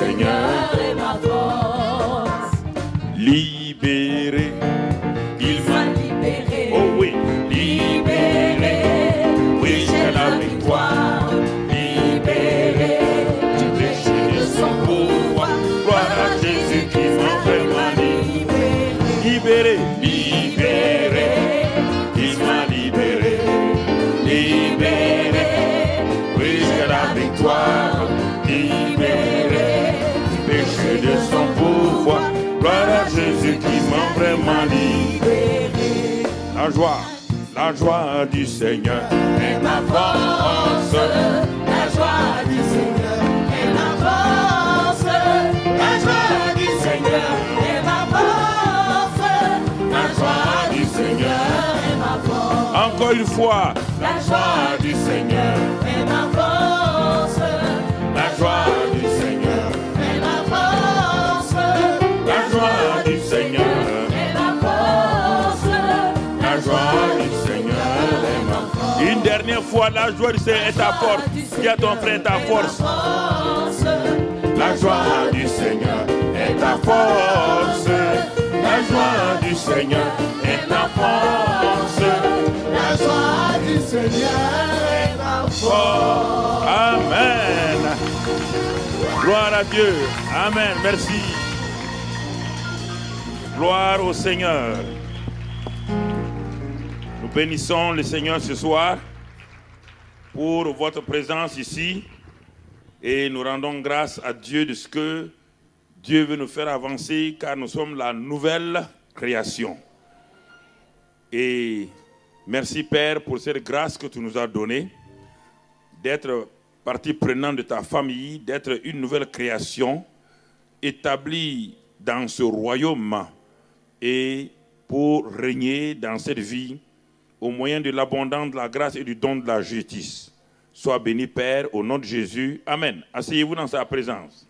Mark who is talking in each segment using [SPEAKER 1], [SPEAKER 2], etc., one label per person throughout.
[SPEAKER 1] Seigneur est ma force.
[SPEAKER 2] Libéré, il
[SPEAKER 1] Sois libéré.
[SPEAKER 2] Oh oui,
[SPEAKER 1] Libéré. Oui, j'ai la victoire. Libéré. Du péché de son pouvoir.
[SPEAKER 2] gloire à Jésus qui m'a vraiment
[SPEAKER 1] libéré.
[SPEAKER 2] libéré.
[SPEAKER 1] Libéré.
[SPEAKER 2] Il m'a libéré, libéré, oui j'ai la victoire, libéré, du péché de son pouvoir, gloire à Jésus qui m'a vraiment libéré. La joie du Seigneur
[SPEAKER 1] est ma force. La joie du Seigneur est ma force. La joie du Seigneur est ma force. La joie du Seigneur est ma force.
[SPEAKER 2] encore une fois,
[SPEAKER 1] La joie du Seigneur est ma force.
[SPEAKER 2] la joie du Seigneur,
[SPEAKER 1] est ma force.
[SPEAKER 2] la joie du Seigneur,
[SPEAKER 1] est ma force.
[SPEAKER 2] la joie du Seigneur est ma force. Une dernière fois, la joie du Seigneur est ta force. Dis à ton frère ta force. La joie du Seigneur est ta force. La joie du Seigneur est ta force.
[SPEAKER 1] La joie du Seigneur est ma force.
[SPEAKER 2] Amen. Gloire à Dieu. Amen. Merci. Gloire au Seigneur. Nous bénissons le Seigneur ce soir pour votre présence ici et nous rendons grâce à Dieu de ce que Dieu veut nous faire avancer car nous sommes la nouvelle création. Et merci Père pour cette grâce que tu nous as donnée d'être partie prenante de ta famille, d'être une nouvelle création établie dans ce royaume et pour régner dans cette vie au moyen de l'abondance de la grâce et du don de la justice. Sois béni Père au nom de Jésus. Amen. Asseyez-vous dans sa présence.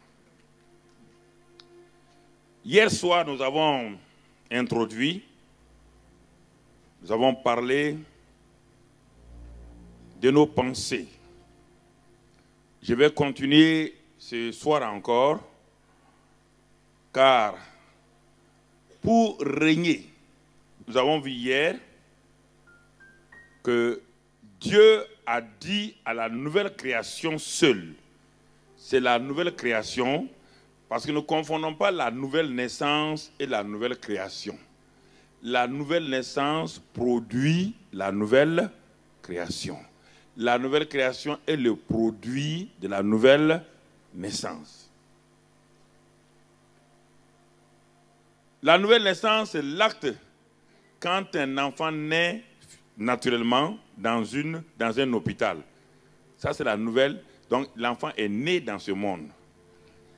[SPEAKER 2] Hier soir, nous avons introduit, nous avons parlé de nos pensées. Je vais continuer ce soir encore, car pour régner, nous avons vu hier que Dieu a dit à la nouvelle création seule. C'est la nouvelle création, parce que nous ne confondons pas la nouvelle naissance et la nouvelle création. La nouvelle naissance produit la nouvelle création. La nouvelle création est le produit de la nouvelle naissance. La nouvelle naissance, c'est l'acte quand un enfant naît naturellement dans un hôpital. Ça, c'est la nouvelle. Donc, l'enfant est né dans ce monde.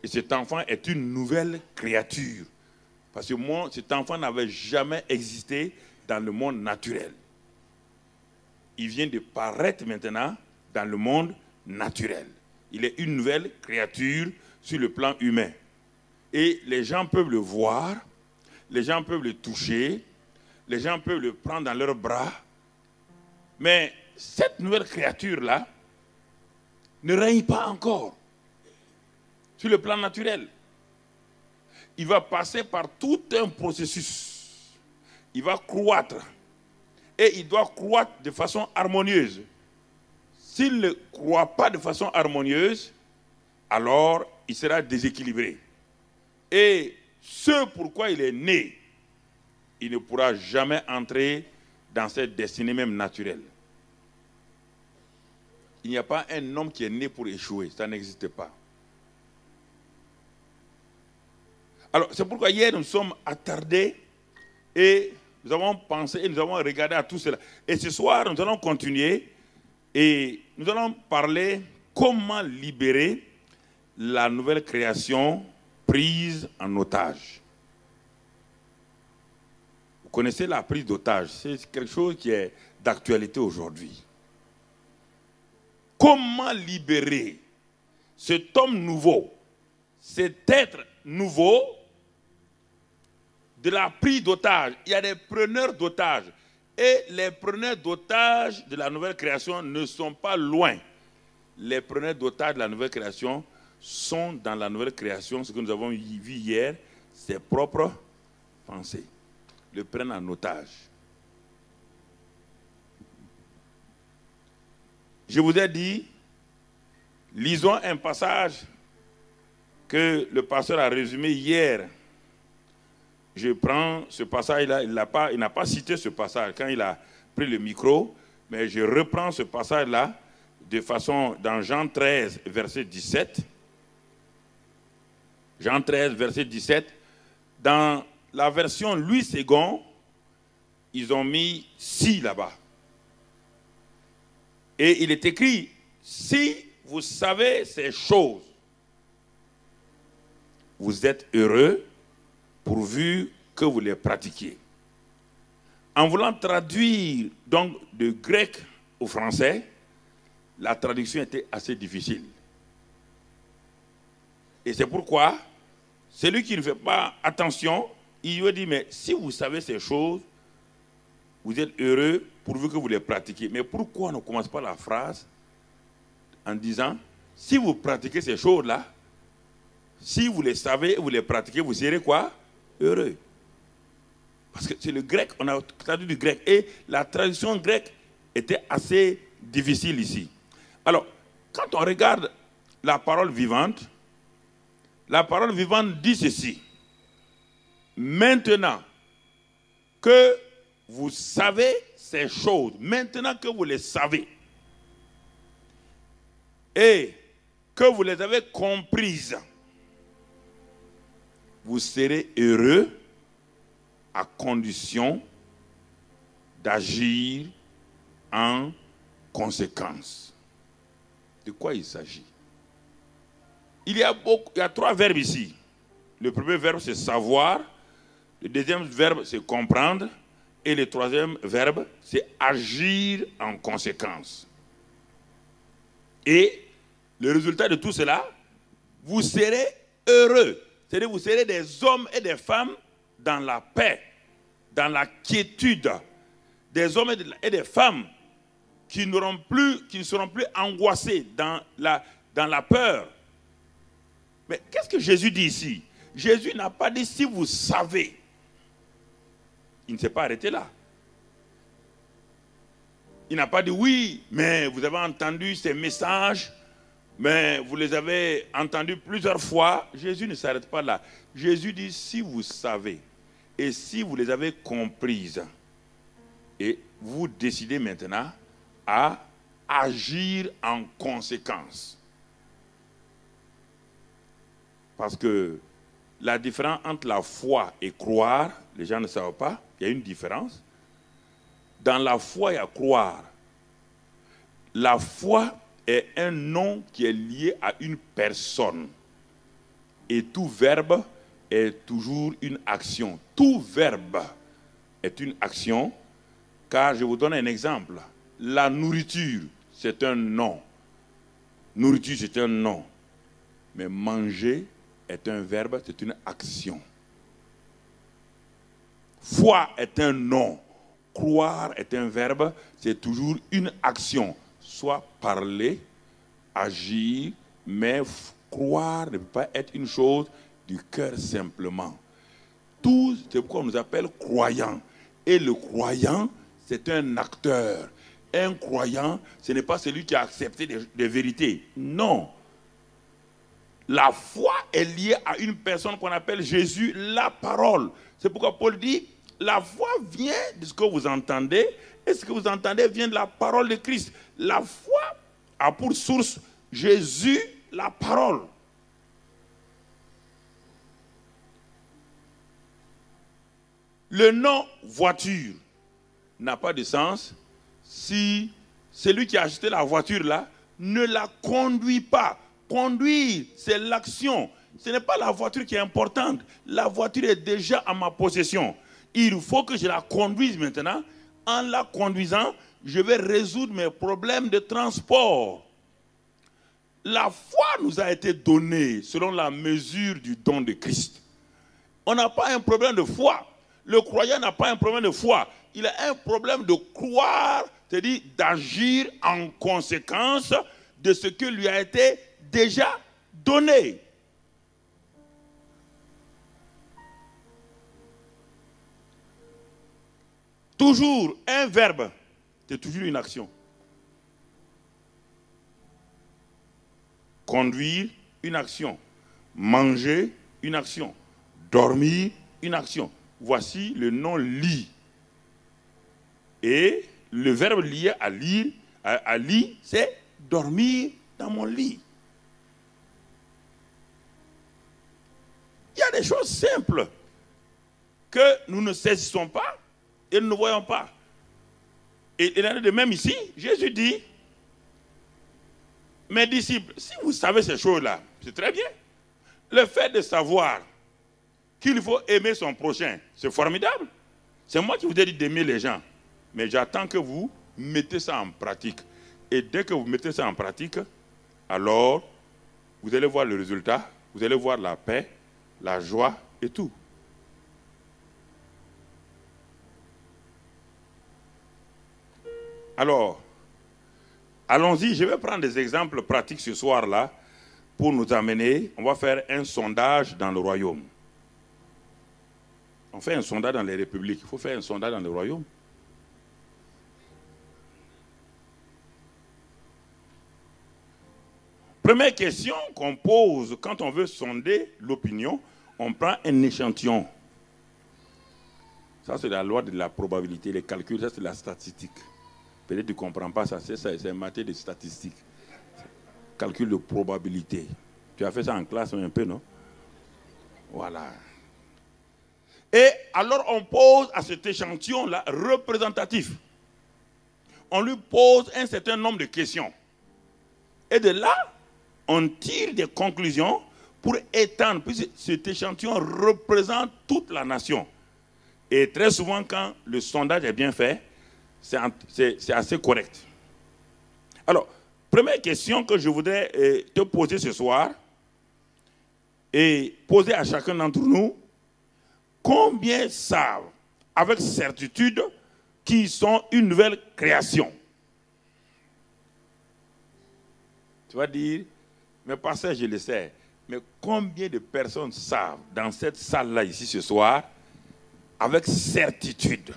[SPEAKER 2] Et cet enfant est une nouvelle créature. Parce que cet enfant n'avait jamais existé dans le monde naturel. Il vient de paraître maintenant dans le monde naturel. Il est une nouvelle créature sur le plan humain. Et les gens peuvent le voir, les gens peuvent le toucher, les gens peuvent le prendre dans leurs bras. Mais cette nouvelle créature-là ne règne pas encore sur le plan naturel. Il va passer par tout un processus. Il va croître. Et il doit croître de façon harmonieuse. S'il ne croît pas de façon harmonieuse, alors il sera déséquilibré. Et ce pourquoi il est né, il ne pourra jamais entrer dans cette destinée même naturelle. Il n'y a pas un homme qui est né pour échouer. Ça n'existe pas. Alors, c'est pourquoi hier, nous sommes attardés et nous avons pensé et nous avons regardé à tout cela. Et ce soir, nous allons continuer et nous allons parler comment libérer la nouvelle création prise en otage. Vous connaissez la prise d'otage. C'est quelque chose qui est d'actualité aujourd'hui. Comment libérer cet homme nouveau, cet être nouveau de la prise d'otage? Il y a des preneurs d'otages. Et les preneurs d'otages de la nouvelle création ne sont pas loin. Les preneurs d'otages de la nouvelle création sont dans la nouvelle création, ce que nous avons vu hier, ses propres pensées. Le prennent en otage. Je vous ai dit, lisons un passage que le pasteur a résumé hier. Je prends ce passage-là, il n'a pas cité ce passage quand il a pris le micro, mais je reprends ce passage-là de façon dans Jean 13, verset 17. Jean 13, verset 17. Dans la version Louis II, ils ont mis « si » là-bas. Et il est écrit « si vous savez ces choses, vous êtes heureux pourvu que vous les pratiquiez. » En voulant traduire donc de grec au français, la traduction était assez difficile. Et c'est pourquoi celui qui ne fait pas attention, il lui dit, mais si vous savez ces choses, vous êtes heureux pourvu que vous les pratiquiez. Mais pourquoi on ne commence pas la phrase en disant, si vous pratiquez ces choses-là, si vous les savez et vous les pratiquez, vous serez quoi? Heureux. Parce que c'est le grec, on a traduit du grec. Et la traduction grecque était assez difficile ici. Alors, quand on regarde la parole vivante dit ceci. Maintenant que vous savez ces choses, maintenant que vous les savez, et que vous les avez comprises, vous serez heureux à condition d'agir en conséquence. De quoi il s'agit? Il y a 3 verbes ici. Le premier verbe, c'est savoir. Le deuxième verbe, c'est comprendre. Et le troisième verbe, c'est agir en conséquence. Et le résultat de tout cela, vous serez heureux. C'est-à-dire vous serez des hommes et des femmes dans la paix, dans la quiétude. Des hommes et des femmes qui ne seront plus angoissés dans la peur. Mais qu'est-ce que Jésus dit ici? Jésus n'a pas dit si vous savez. Il ne s'est pas arrêté là. Il n'a pas dit oui, mais vous avez entendu ces messages, mais vous les avez entendus plusieurs fois. Jésus ne s'arrête pas là. Jésus dit si vous savez et si vous les avez comprises, et vous décidez maintenant à agir en conséquence. Parce que la différence entre la foi et croire, les gens ne savent pas, il y a une différence. Dans la foi, il y a croire. La foi est un nom qui est lié à une personne. Et tout verbe est toujours une action. Tout verbe est une action, car je vous donne un exemple. La nourriture, c'est un nom. Nourriture, c'est un nom. Mais manger est un verbe, c'est une action. Foi est un nom. Croire est un verbe, c'est toujours une action. Soit parler, agir, mais croire ne peut pas être une chose du cœur simplement. Tout, c'est pourquoi on nous appelle croyants. Et le croyant, c'est un acteur. Un croyant, ce n'est pas celui qui a accepté des vérités. Non. La foi est liée à une personne qu'on appelle Jésus, la parole. C'est pourquoi Paul dit, la foi vient de ce que vous entendez, et ce que vous entendez vient de la parole de Christ. La foi a pour source Jésus, la parole. Le nom voiture n'a pas de sens si celui qui a acheté la voiture là ne la conduit pas. Conduire, c'est l'action. Ce n'est pas la voiture qui est importante. La voiture est déjà à ma possession. Il faut que je la conduise maintenant. En la conduisant, je vais résoudre mes problèmes de transport. La foi nous a été donnée selon la mesure du don de Christ. On n'a pas un problème de foi. Le croyant n'a pas un problème de foi. Il a un problème de croire, c'est-à-dire d'agir en conséquence de ce que lui a été déjà donner. Toujours un verbe, c'est toujours une action. Conduire, une action. Manger, une action. Dormir, une action. Voici le nom lit. Et le verbe lié à lire, à lit, c'est dormir dans mon lit. Il y a des choses simples que nous ne saisissons pas et nous ne voyons pas. Et il en est de même ici, Jésus dit, mes disciples, si vous savez ces choses-là, c'est très bien. Le fait de savoir qu'il faut aimer son prochain, c'est formidable. C'est moi qui vous ai dit d'aimer les gens. Mais j'attends que vous mettez ça en pratique. Et dès que vous mettez ça en pratique, alors vous allez voir le résultat, vous allez voir la paix, la joie et tout. Alors, allons-y, je vais prendre des exemples pratiques ce soir-là pour nous amener. On va faire un sondage dans le royaume. On fait un sondage dans les républiques. Il faut faire un sondage dans le royaume. Première question qu'on pose quand on veut sonder l'opinion, on prend un échantillon. Ça, c'est la loi de la probabilité, les calculs, ça, c'est la statistique. Peut-être que tu ne comprends pas ça, c'est un matière de statistiques. Calcul de probabilité. Tu as fait ça en classe un peu, non? Voilà. Et alors, on pose à cet échantillon-là représentatif. On lui pose un certain nombre de questions. Et de là, on tire des conclusions pour étendre, puisque cet échantillon représente toute la nation. Et très souvent, quand le sondage est bien fait, c'est assez correct. Alors, première question que je voudrais te poser ce soir, et poser à chacun d'entre nous, combien savent avec certitude qu'ils sont une nouvelle création? Tu vas dire, mais pasteur, je le sais, mais combien de personnes savent dans cette salle-là ici ce soir, avec certitude,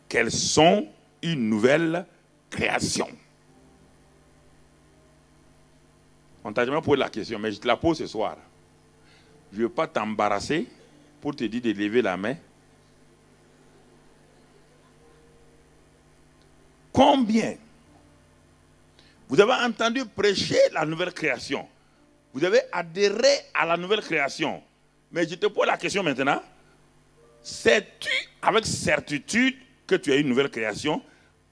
[SPEAKER 2] qu'elles sont une nouvelle création? On t'a jamais posé la question, mais je te la pose ce soir. Je ne veux pas t'embarrasser pour te dire de lever la main. Combien vous avez entendu prêcher la nouvelle création? Vous avez adhéré à la nouvelle création. Mais je te pose la question maintenant. Sais-tu avec certitude que tu es une nouvelle création?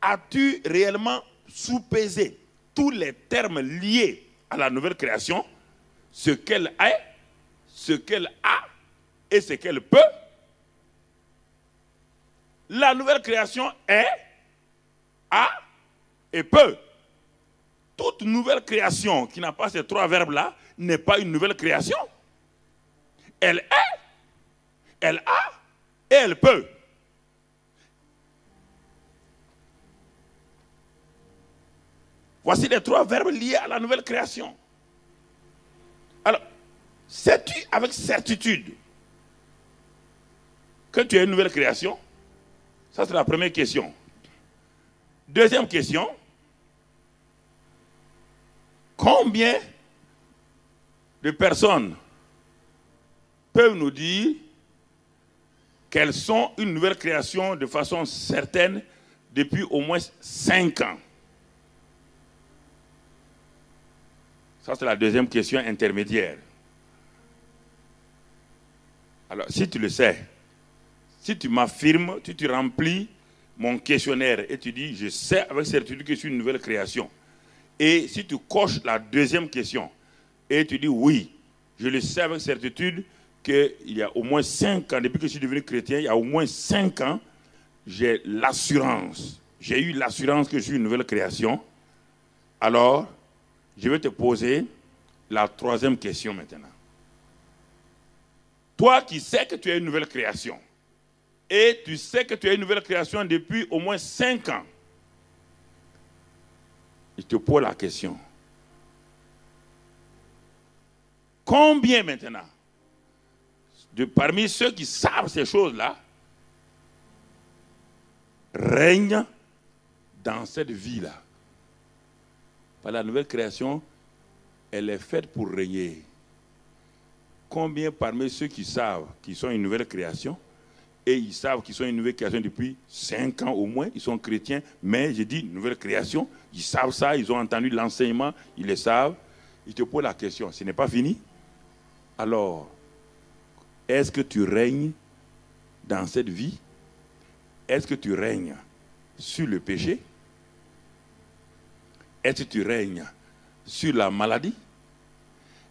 [SPEAKER 2] As-tu réellement soupesé tous les termes liés à la nouvelle création? Ce qu'elle est, ce qu'elle a et ce qu'elle peut? La nouvelle création est, a et peut. Toute nouvelle création qui n'a pas ces trois verbes-là n'est pas une nouvelle création. Elle est, elle a et elle peut. Voici les trois verbes liés à la nouvelle création. Alors, sais-tu avec certitude que tu es une nouvelle création? Ça, c'est la première question. Deuxième question. Combien de personnes peuvent nous dire qu'elles sont une nouvelle création de façon certaine depuis au moins 5 ans? Ça, c'est la deuxième question intermédiaire. Alors, si tu le sais, si tu m'affirmes, tu remplis mon questionnaire et tu dis, je sais avec certitude que je suis une nouvelle création. Et si tu coches la deuxième question et tu dis, oui, je le sais avec certitude qu'il y a au moins 5 ans, depuis que je suis devenu chrétien, il y a au moins 5 ans, j'ai l'assurance. J'ai eu l'assurance que je suis une nouvelle création. Alors, je vais te poser la troisième question maintenant. Toi qui sais que tu es une nouvelle création, et tu sais que tu es une nouvelle création depuis au moins 5 ans, je te pose la question. Combien maintenant, parmi ceux qui savent ces choses-là, règnent dans cette vie-là? La nouvelle création, elle est faite pour régner. Combien parmi ceux qui savent qu'ils sont une nouvelle création, et ils savent qu'ils sont une nouvelle création depuis 5 ans au moins, ils sont chrétiens, mais je dis nouvelle création, ils savent ça, ils ont entendu l'enseignement, ils le savent. Ils te posent la question, ce n'est pas fini? Alors, est-ce que tu règnes dans cette vie? Est-ce que tu règnes sur le péché? Est-ce que tu règnes sur la maladie?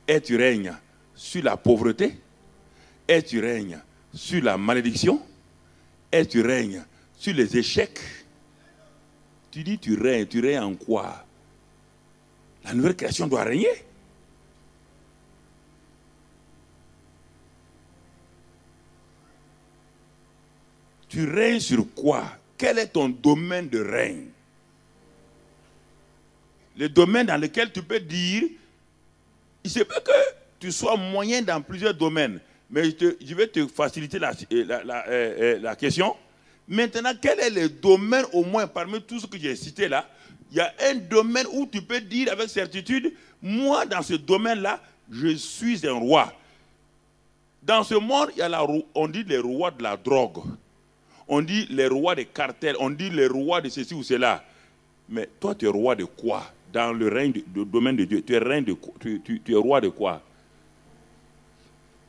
[SPEAKER 2] Est-ce que tu règnes sur la pauvreté? Est-ce que tu règnes sur la malédiction? Est-ce que tu règnes sur les échecs? Tu dis tu règnes en quoi? La nouvelle création doit régner. Tu règnes sur quoi? Quel est ton domaine de règne? Le domaine dans lequel tu peux dire, il se peut que tu sois moyen dans plusieurs domaines, mais je vais te faciliter la question. Maintenant, quel est le domaine, au moins parmi tous ceux que j'ai cités là? Il y a un domaine où tu peux dire avec certitude, moi dans ce domaine-là, je suis un roi. Dans ce monde, on dit les rois de la drogue. On dit les rois des cartels, on dit les rois de ceci ou cela. Mais toi, tu es roi de quoi? Dans le règne, le domaine de Dieu, tu es roi de quoi?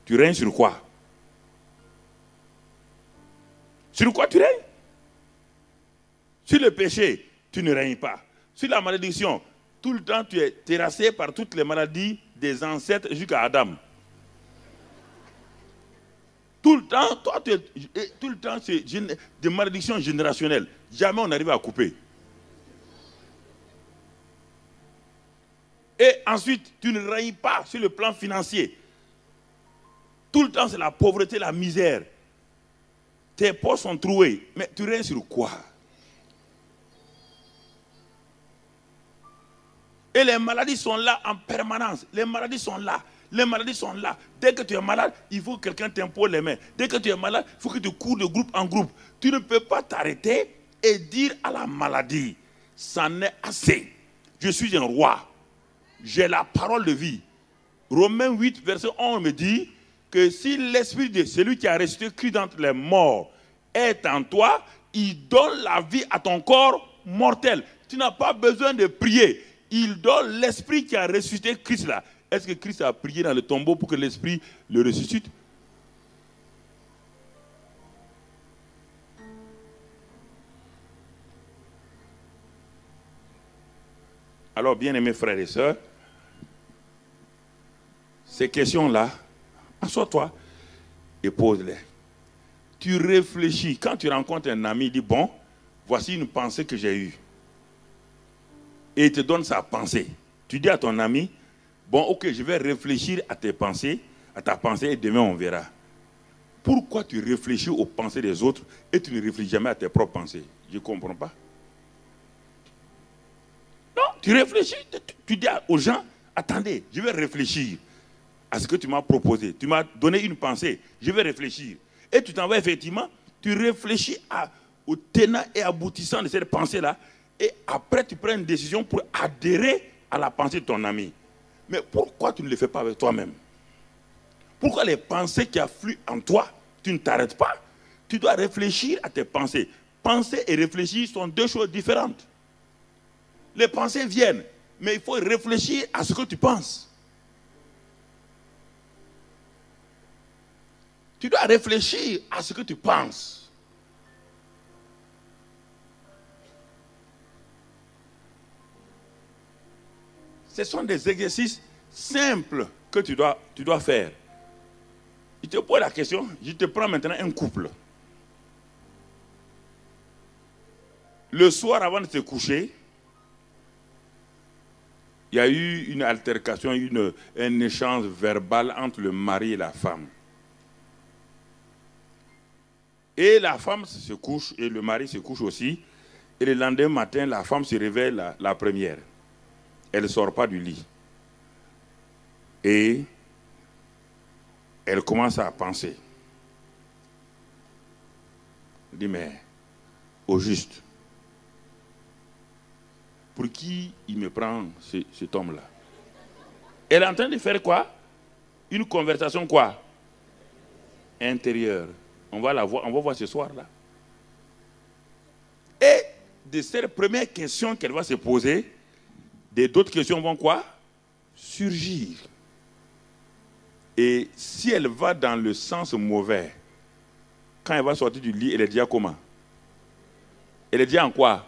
[SPEAKER 2] Tu règnes sur quoi? Sur quoi tu règnes? Sur le péché, tu ne règnes pas. Sur la malédiction, tout le temps, tu es terrassé par toutes les maladies des ancêtres jusqu'à Adam. Tout le temps, c'est des malédictions générationnelles. Jamais on n'arrive à couper. Et ensuite, tu ne règnes pas sur le plan financier. Tout le temps, c'est la pauvreté, la misère. Tes poches sont trouées. Mais tu règnes sur quoi? Et les maladies sont là en permanence. Les maladies sont là. Les maladies sont là. Dès que tu es malade, il faut que quelqu'un t'impose les mains. Dès que tu es malade, il faut que tu cours de groupe en groupe. Tu ne peux pas t'arrêter et dire à la maladie, ça n'est assez. Je suis un roi. J'ai la parole de vie. Romains 8, verset 11 me dit que si l'esprit de celui qui a ressuscité Christ d'entre les morts est en toi, il donne la vie à ton corps mortel. Tu n'as pas besoin de prier. Il donne l'esprit qui a ressuscité Christ là. Est-ce que Christ a prié dans le tombeau pour que l'esprit le ressuscite? Alors, bien-aimés frères et sœurs, ces questions-là, assois-toi et pose-les. Tu réfléchis. Quand tu rencontres un ami, il dit, bon, voici une pensée que j'ai eue. Et il te donne sa pensée. Tu dis à ton ami, bon, ok, je vais réfléchir à tes pensées, à ta pensée, et demain on verra. Pourquoi tu réfléchis aux pensées des autres et tu ne réfléchis jamais à tes propres pensées? Je ne comprends pas. Non, tu réfléchis, tu dis aux gens, attendez, je vais réfléchir à ce que tu m'as proposé. Tu m'as donné une pensée, je vais réfléchir. Et tu t'en vas effectivement, tu réfléchis au tenant et aboutissant de cette pensée-là, et après tu prends une décision pour adhérer à la pensée de ton ami. Mais pourquoi tu ne le fais pas avec toi-même? Pourquoi les pensées qui affluent en toi, tu ne t'arrêtes pas? Tu dois réfléchir à tes pensées. Penser et réfléchir sont deux choses différentes. Les pensées viennent, mais il faut réfléchir à ce que tu penses. Tu dois réfléchir à ce que tu penses. Ce sont des exercices simples que tu dois faire. Je te pose la question, je te prends maintenant un couple. Le soir avant de se coucher, il y a eu une altercation, un échange verbal entre le mari et la femme. Et la femme se couche et le mari se couche aussi. Et le lendemain matin, la femme se réveille la première. Elle ne sort pas du lit. Et elle commence à penser. Elle dit, mais au juste, pour qui il me prend cet homme-là? Elle est en train de faire quoi? Une conversation quoi? Intérieure. On va la voir, on va voir ce soir-là. Et de cette première question qu'elle va se poser, d'autres questions vont quoi? Surgir. Et si elle va dans le sens mauvais, quand elle va sortir du lit, elle est déjà comment? Elle est déjà en quoi?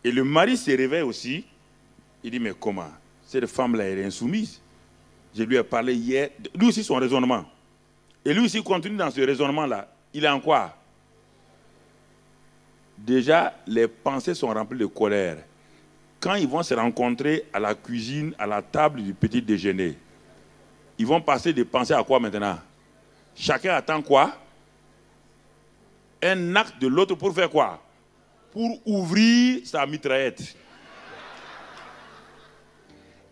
[SPEAKER 2] Et le mari se réveille aussi. Il dit, mais comment? Cette femme-là, elle est insoumise. Je lui ai parlé hier. Lui aussi, son raisonnement. Et lui aussi continue dans ce raisonnement-là. Il est en quoi? Déjà, les pensées sont remplies de colère. Quand ils vont se rencontrer à la cuisine, à la table du petit déjeuner, ils vont passer des pensées à quoi maintenant? Chacun attend quoi? Un acte de l'autre pour faire quoi? Pour ouvrir sa mitraillette.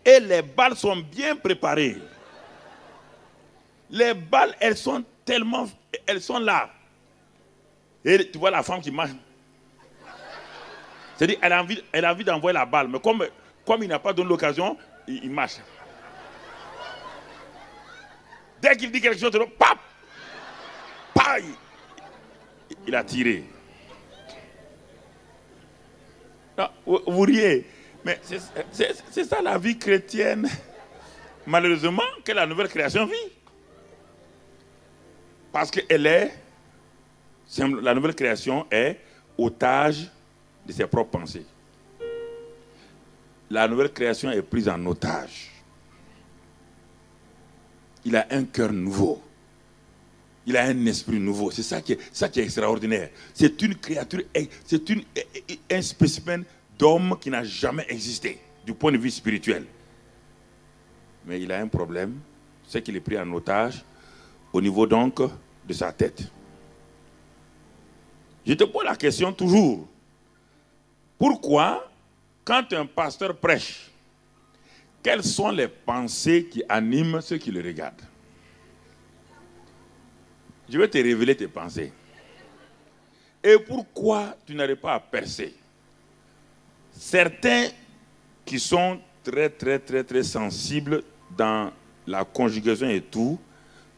[SPEAKER 2] Et les balles sont bien préparées. Les balles, elles sont tellement... Elles sont là. Et tu vois la femme qui marche. C'est-à-dire, elle a envie d'envoyer la balle. Mais comme il n'a pas donné l'occasion, il marche. Dès qu'il dit quelque chose, pap! Paille! Il a tiré. Non, vous riez. Mais c'est ça la vie chrétienne, malheureusement, que la nouvelle création vit. Parce que la nouvelle création est otage de ses propres pensées. La nouvelle création est prise en otage. Il a un cœur nouveau. Il a un esprit nouveau. C'est ça qui est extraordinaire. C'est une créature, c'est un spécimen d'homme qui n'a jamais existé du point de vue spirituel. Mais il a un problème, c'est qu'il est pris en otage au niveau donc de sa tête. Je te pose la question toujours. Pourquoi, quand un pasteur prêche, quelles sont les pensées qui animent ceux qui le regardent? Je vais te révéler tes pensées. Et pourquoi tu n'arrives pas à percer? Certains qui sont très sensibles dans la conjugation et tout,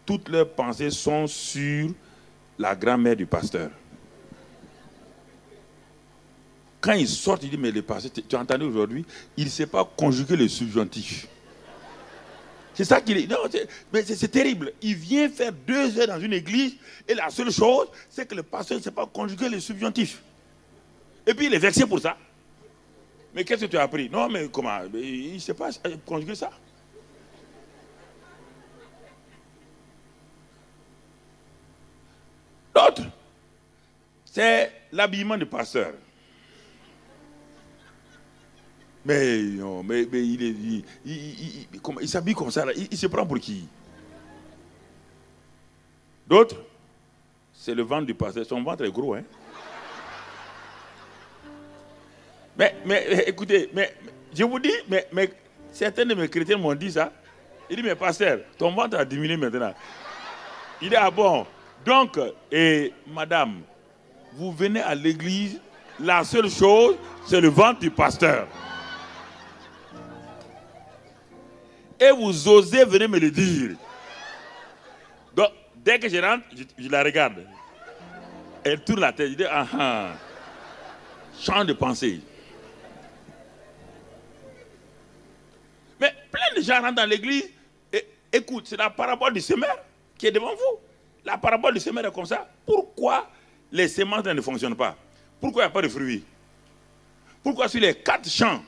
[SPEAKER 2] toutes leurs pensées sont sur la grand-mère du pasteur. Quand ils sortent, ils disent, mais le pasteur, tu as entendu aujourd'hui, il ne sait pas conjuguer le subjonctif. C'est ça qu'il est. Non, c'est terrible. Il vient faire 2 heures dans une église et la seule chose, c'est que le pasteur ne sait pas conjuguer le subjonctif. Et puis il est vexé pour ça. Mais qu'est-ce que tu as appris? Non, mais comment? Il ne sait pas conjuguer ça. L'autre, c'est l'habillement du pasteur. Mais non, mais il s'habille comme ça, là. Il se prend pour qui? D'autres, c'est le ventre du pasteur. Son ventre est gros, hein? Mais écoutez, je vous dis, mais certains de mes chrétiens m'ont dit ça. Il dit, mais pasteur, ton ventre a diminué maintenant. Il dit, ah bon? Donc, madame, vous venez à l'église, la seule chose, c'est le ventre du pasteur. Et vous osez venir me le dire. Donc, dès que je rentre, je la regarde. Elle tourne la tête, je dis, ah ah. Change de pensée. Mais plein de gens rentrent dans l'église et écoute, c'est la parabole du semeur qui est devant vous. La parabole du semeur est comme ça. Pourquoi les semences ne fonctionnent pas? Pourquoi il n'y a pas de fruits? Pourquoi sur les 4 champs,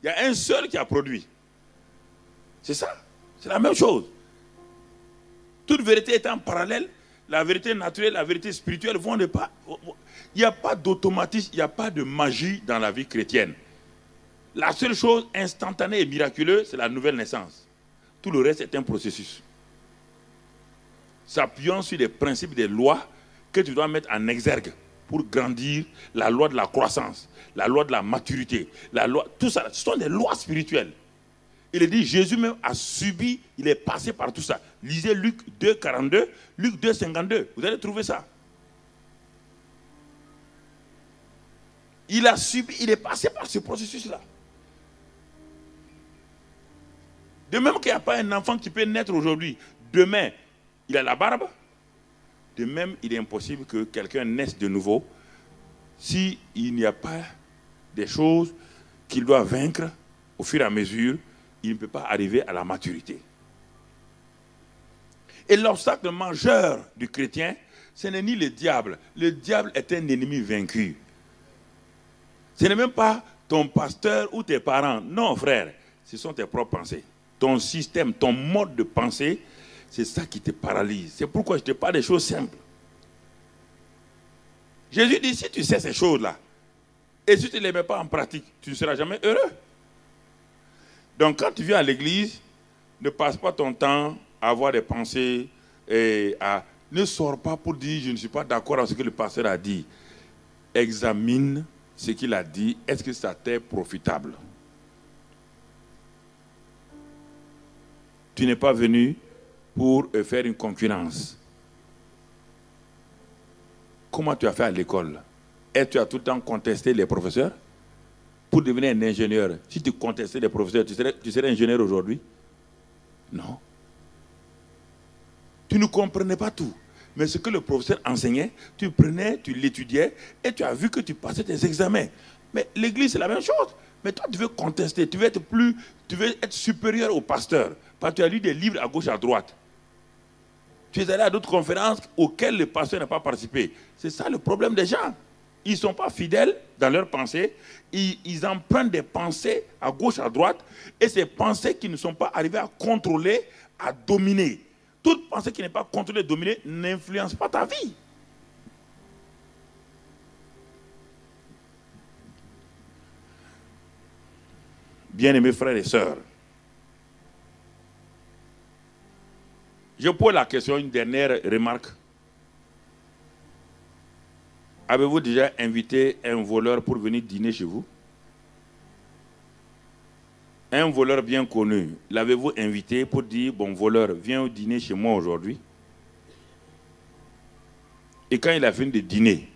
[SPEAKER 2] il y a un seul qui a produit? C'est ça, c'est la même chose. Toute vérité étant parallèle, la vérité naturelle, la vérité spirituelle vont de pas. Il n'y a pas d'automatisme, il n'y a pas de magie dans la vie chrétienne. La seule chose instantanée et miraculeuse, c'est la nouvelle naissance. Tout le reste est un processus. S'appuyant sur les principes des lois que tu dois mettre en exergue pour grandir, la loi de la croissance, la loi de la maturité, la loi, tout ça, ce sont des lois spirituelles. Il est dit, Jésus même a subi, il est passé par tout ça. Lisez Luc 2, 42, Luc 2, 52. Vous allez trouver ça. Il a subi, il est passé par ce processus-là. De même qu'il n'y a pas un enfant qui peut naître aujourd'hui, demain, il a la barbe. De même, il est impossible que quelqu'un naisse de nouveau s'il n'y a pas des choses qu'il doit vaincre au fur et à mesure. Il ne peut pas arriver à la maturité. Et l'obstacle majeur du chrétien, ce n'est ni le diable. Le diable est un ennemi vaincu. Ce n'est même pas ton pasteur ou tes parents. Non, frère, ce sont tes propres pensées. Ton système, ton mode de pensée, c'est ça qui te paralyse. C'est pourquoi je te parle des choses simples. Jésus dit, si tu sais ces choses-là, et si tu ne les mets pas en pratique, tu ne seras jamais heureux. Donc quand tu viens à l'église, ne passe pas ton temps à avoir des pensées et à... Ne sors pas pour dire, je ne suis pas d'accord avec ce que le pasteur a dit. Examine ce qu'il a dit. Est-ce que ça t'est profitable? Tu n'es pas venu pour faire une concurrence. Comment tu as fait à l'école? Est-ce que tu as tout le temps contesté les professeurs? Pour devenir un ingénieur, si tu contestais les professeurs, tu serais ingénieur aujourd'hui? Non. Tu ne comprenais pas tout. Mais ce que le professeur enseignait, tu prenais, tu l'étudiais et tu as vu que tu passais tes examens. Mais l'église, c'est la même chose. Mais toi, tu veux contester, tu veux être supérieur au pasteur. Parce que tu as lu des livres à gauche, à droite. Tu es allé à d'autres conférences auxquelles le pasteur n'a pas participé. C'est ça le problème des gens. Ils ne sont pas fidèles dans leurs pensées. Ils empruntent des pensées à gauche, à droite. Et ces pensées qui ne sont pas arrivées à contrôler, à dominer. Toute pensée qui n'est pas contrôlée, dominée, n'influence pas ta vie. Bien-aimés frères et sœurs, je pose la question, une dernière remarque. Avez-vous déjà invité un voleur pour venir dîner chez vous? Un voleur bien connu, l'avez-vous invité pour dire, bon voleur, viens dîner chez moi aujourd'hui? Et quand il a fini de dîner,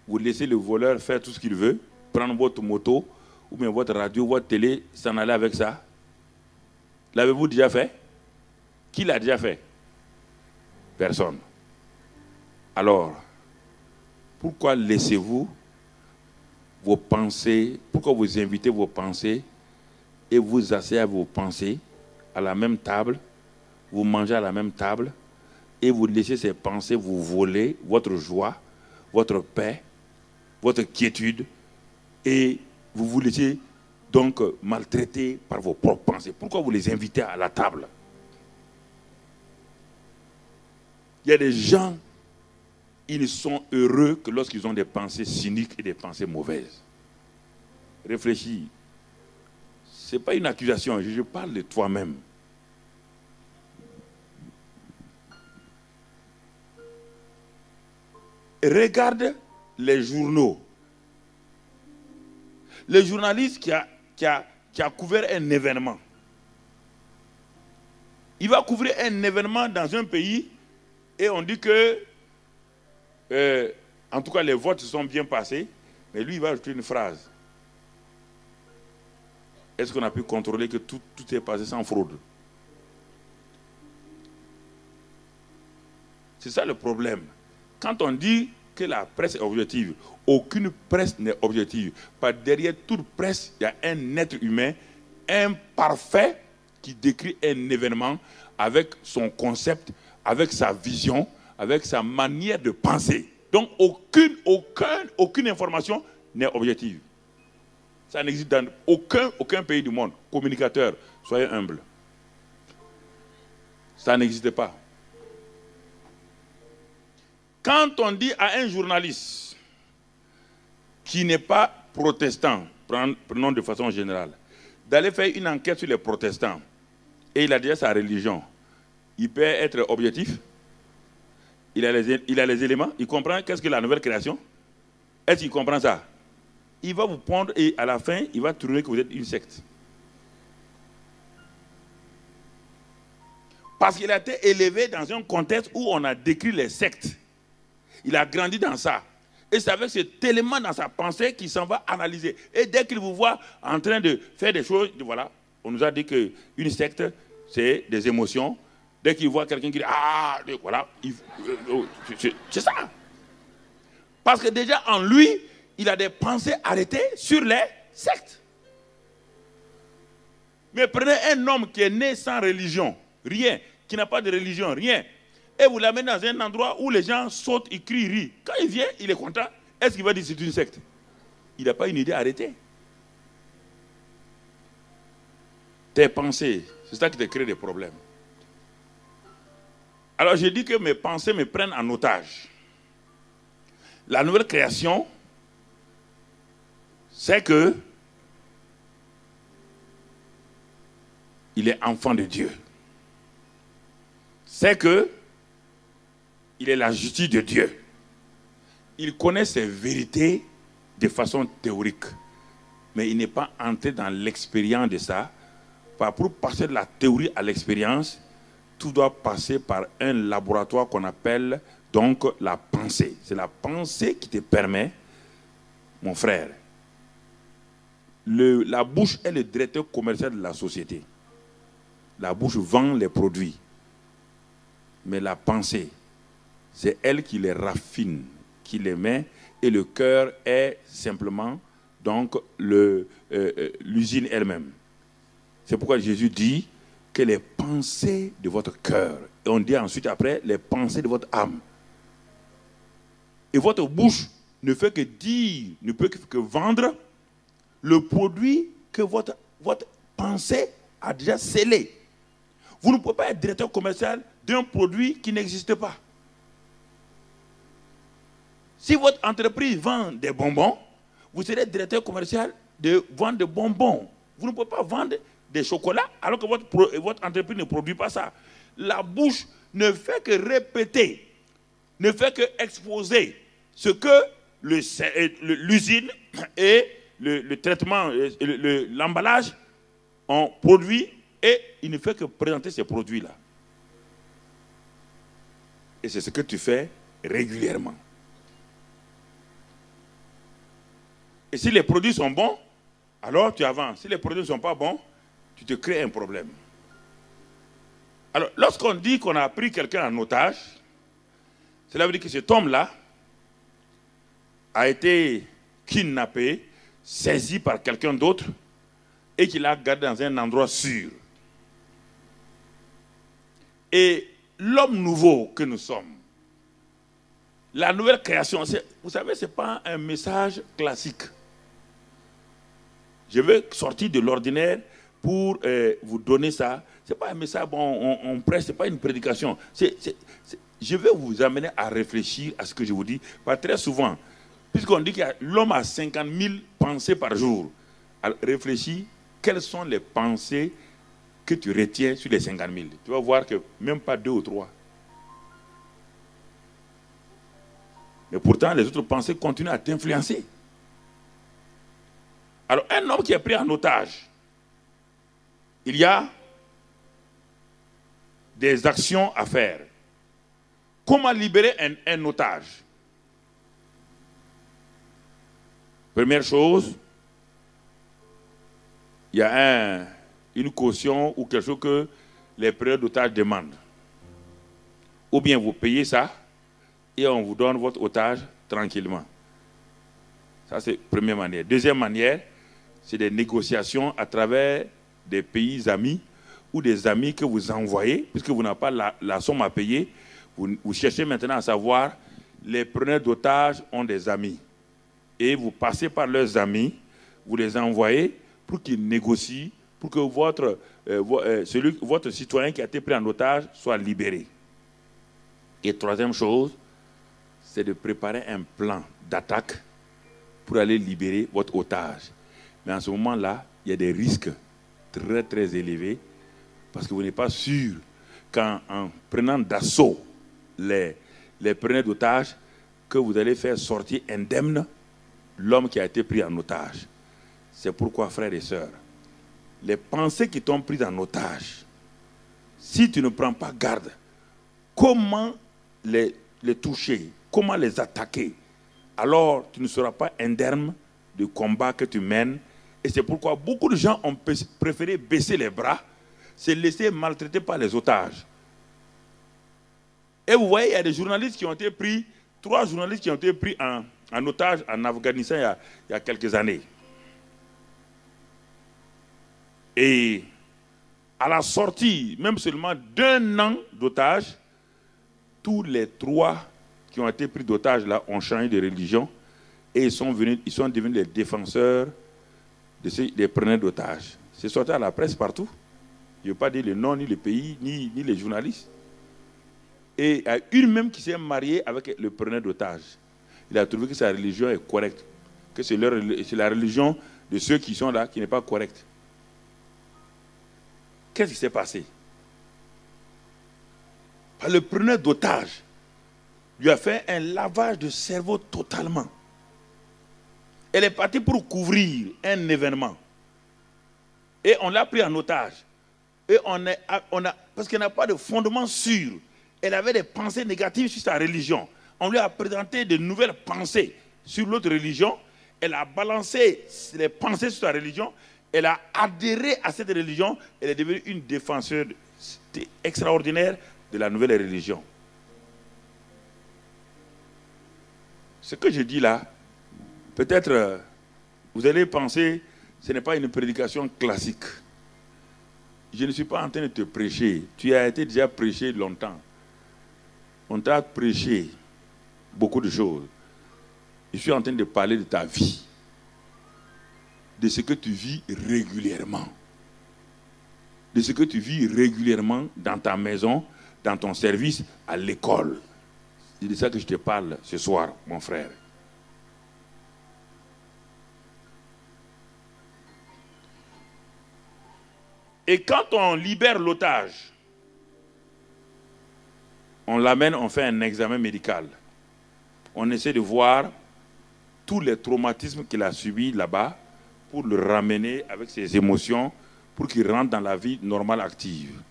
[SPEAKER 2] vous laissez le voleur faire tout ce qu'il veut, prendre votre moto, ou bien votre radio, votre télé, s'en aller avec ça? L'avez-vous déjà fait? Qui l'a déjà fait? Personne. Alors, pourquoi laissez-vous vos pensées, pourquoi vous invitez vos pensées et vous asseyez à vos pensées à la même table, vous mangez à la même table et vous laissez ces pensées vous voler votre joie, votre paix, votre quiétude et vous vous laissez donc maltraiter par vos propres pensées? Pourquoi vous les invitez à la table? Il y a des gens, ils ne sont heureux que lorsqu'ils ont des pensées cyniques et des pensées mauvaises. Réfléchis. Ce n'est pas une accusation, je parle de toi-même. Regarde les journaux. Le journaliste qui a couvert un événement. Il va couvrir un événement dans un pays et on dit que, en tout cas, les votes se sont bien passés, mais lui, il va ajouter une phrase. Est-ce qu'on a pu contrôler que tout est passé sans fraude? C'est ça le problème. Quand on dit que la presse est objective, aucune presse n'est objective. Par derrière toute presse, il y a un être humain imparfait qui décrit un événement avec son concept, avec sa vision, avec sa manière de penser. Donc aucune information n'est objective. Ça n'existe dans aucun pays du monde. Communicateur, soyez humble. Ça n'existe pas. Quand on dit à un journaliste qui n'est pas protestant, prenons de façon générale, d'aller faire une enquête sur les protestants, et il a déjà sa religion, il peut être objectif? Il a les éléments? Il comprend qu'est-ce que la nouvelle création? Est-ce qu'il comprend ça? Il va vous prendre et à la fin, il va trouver que vous êtes une secte. Parce qu'il a été élevé dans un contexte où on a décrit les sectes. Il a grandi dans ça. Et c'est avec cet élément dans sa pensée qu'il s'en va analyser. Et dès qu'il vous voit en train de faire des choses, voilà, on nous a dit qu'une secte, c'est des émotions. Dès qu'il voit quelqu'un qui dit, ah, voilà, c'est ça. Parce que déjà en lui, il a des pensées arrêtées sur les sectes. Mais prenez un homme qui est né sans religion, rien, qui n'a pas de religion, rien, et vous l'amenez dans un endroit où les gens sautent, ils crient, ils rient. Quand il vient, il est content. Est-ce qu'il va dire que c'est une secte? Il n'a pas une idée arrêtée. Tes pensées, c'est ça qui te crée des problèmes. Alors j'ai dit que mes pensées me prennent en otage. La nouvelle création, c'est que il est enfant de Dieu. C'est que il est la justice de Dieu. Il connaît ses vérités de façon théorique. Mais il n'est pas entré dans l'expérience de ça. Pour passer de la théorie à l'expérience, tout doit passer par un laboratoire qu'on appelle donc la pensée. C'est la pensée qui te permet, mon frère. La bouche est le directeur commercial de la société. La bouche vend les produits. Mais la pensée, c'est elle qui les raffine, qui les met, et le cœur est simplement donc l'usine elle-même. C'est pourquoi Jésus dit que les pensées de votre cœur, et on dit ensuite après les pensées de votre âme. Et votre bouche ne fait que dire, ne peut que vendre le produit que votre pensée a déjà scellé. Vous ne pouvez pas être directeur commercial d'un produit qui n'existe pas. Si votre entreprise vend des bonbons, vous serez directeur commercial de vendre des bonbons. Vous ne pouvez pas vendre des chocolats alors que votre entreprise ne produit pas ça. La bouche ne fait que répéter, ne fait que exposer ce que l'usine et le traitement, l'emballage ont produit, et il ne fait que présenter ces produits-là. Et c'est ce que tu fais régulièrement. Et si les produits sont bons, alors tu avances. Si les produits ne sont pas bons, tu te crées un problème. Alors, lorsqu'on dit qu'on a pris quelqu'un en otage, cela veut dire que cet homme-là a été kidnappé, saisi par quelqu'un d'autre, et qu'il a gardé dans un endroit sûr. Et l'homme nouveau que nous sommes, la nouvelle création, vous savez, ce n'est pas un message classique. Je veux sortir de l'ordinaire pour vous donner ça. Ce n'est pas un message, bon, on prêche, ce n'est pas une prédication. Je veux vous amener à réfléchir à ce que je vous dis. Pas très souvent, puisqu'on dit que l'homme a 50 000 pensées par jour. Alors, réfléchis, quelles sont les pensées que tu retiens sur les 50 000. Tu vas voir que même pas 2 ou 3. Mais pourtant, les autres pensées continuent à t'influencer. Alors, un homme qui est pris en otage, il y a des actions à faire. Comment libérer un otage? Première chose, il y a une caution ou quelque chose que les preneurs d'otages demandent. Ou bien vous payez ça et on vous donne votre otage tranquillement. Ça, c'est la première manière. Deuxième manière, c'est des négociations à travers des pays amis ou des amis que vous envoyez, puisque vous n'avez pas la somme à payer. Vous cherchez maintenant à savoir, les preneurs d'otages ont des amis. Et vous passez par leurs amis, vous les envoyez pour qu'ils négocient, pour que votre citoyen qui a été pris en otage soit libéré. Et troisième chose, c'est de préparer un plan d'attaque pour aller libérer votre otage. Mais en ce moment-là, il y a des risques très très élevés parce que vous n'êtes pas sûr qu'en prenant d'assaut les preneurs d'otages, que vous allez faire sortir indemne l'homme qui a été pris en otage. C'est pourquoi, frères et sœurs, les pensées qui t'ont pris en otage, si tu ne prends pas garde, comment les toucher, comment les attaquer, alors tu ne seras pas indemne du combat que tu mènes. Et c'est pourquoi beaucoup de gens ont préféré baisser les bras, se laisser maltraiter par les otages. Et vous voyez, il y a des journalistes qui ont été pris, 3 journalistes qui ont été pris en otage en Afghanistan il y a quelques années. Et à la sortie, même seulement d'1 an d'otage, tous les 3 qui ont été pris d'otage là ont changé de religion et ils sont devenus les défenseurs des preneurs d'otages. C'est sorti à la presse partout. Je ne veux pas dire le nom, ni le pays, ni les journalistes. Et il y a une même qui s'est mariée avec le preneur d'otages. Il a trouvé que sa religion est correcte, que c'est la religion de ceux qui sont là qui n'est pas correcte. Qu'est-ce qui s'est passé? Le preneur d'otages lui a fait un lavage de cerveau totalement. Elle est partie pour couvrir un événement. Et on l'a pris en otage. Et parce qu'elle n'a pas de fondement sûr. Elle avait des pensées négatives sur sa religion. On lui a présenté de nouvelles pensées sur l'autre religion. Elle a balancé les pensées sur sa religion. Elle a adhéré à cette religion. Elle est devenue une défenseur extraordinaire de la nouvelle religion. Ce que je dis là, peut-être vous allez penser que ce n'est pas une prédication classique. Je ne suis pas en train de te prêcher. Tu as été déjà prêché longtemps. On t'a prêché beaucoup de choses. Je suis en train de parler de ta vie, de ce que tu vis régulièrement, de ce que tu vis régulièrement dans ta maison, dans ton service, à l'école. C'est de ça que je te parle ce soir, mon frère. Et quand on libère l'otage, on l'amène, on fait un examen médical. On essaie de voir tous les traumatismes qu'il a subis là-bas pour le ramener avec ses émotions, pour qu'il rentre dans la vie normale active.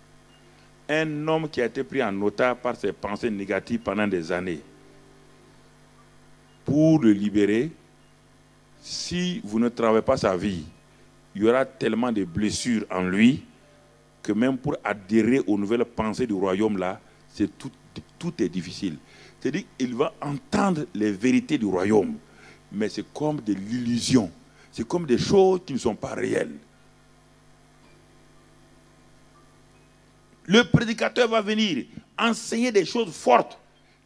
[SPEAKER 2] Un homme qui a été pris en otage par ses pensées négatives pendant des années, pour le libérer, si vous ne travaillez pas sa vie, il y aura tellement de blessures en lui que même pour adhérer aux nouvelles pensées du royaume là, tout est difficile. C'est-à-dire qu'il va entendre les vérités du royaume, mais c'est comme de l'illusion. C'est comme des choses qui ne sont pas réelles. Le prédicateur va venir enseigner des choses fortes.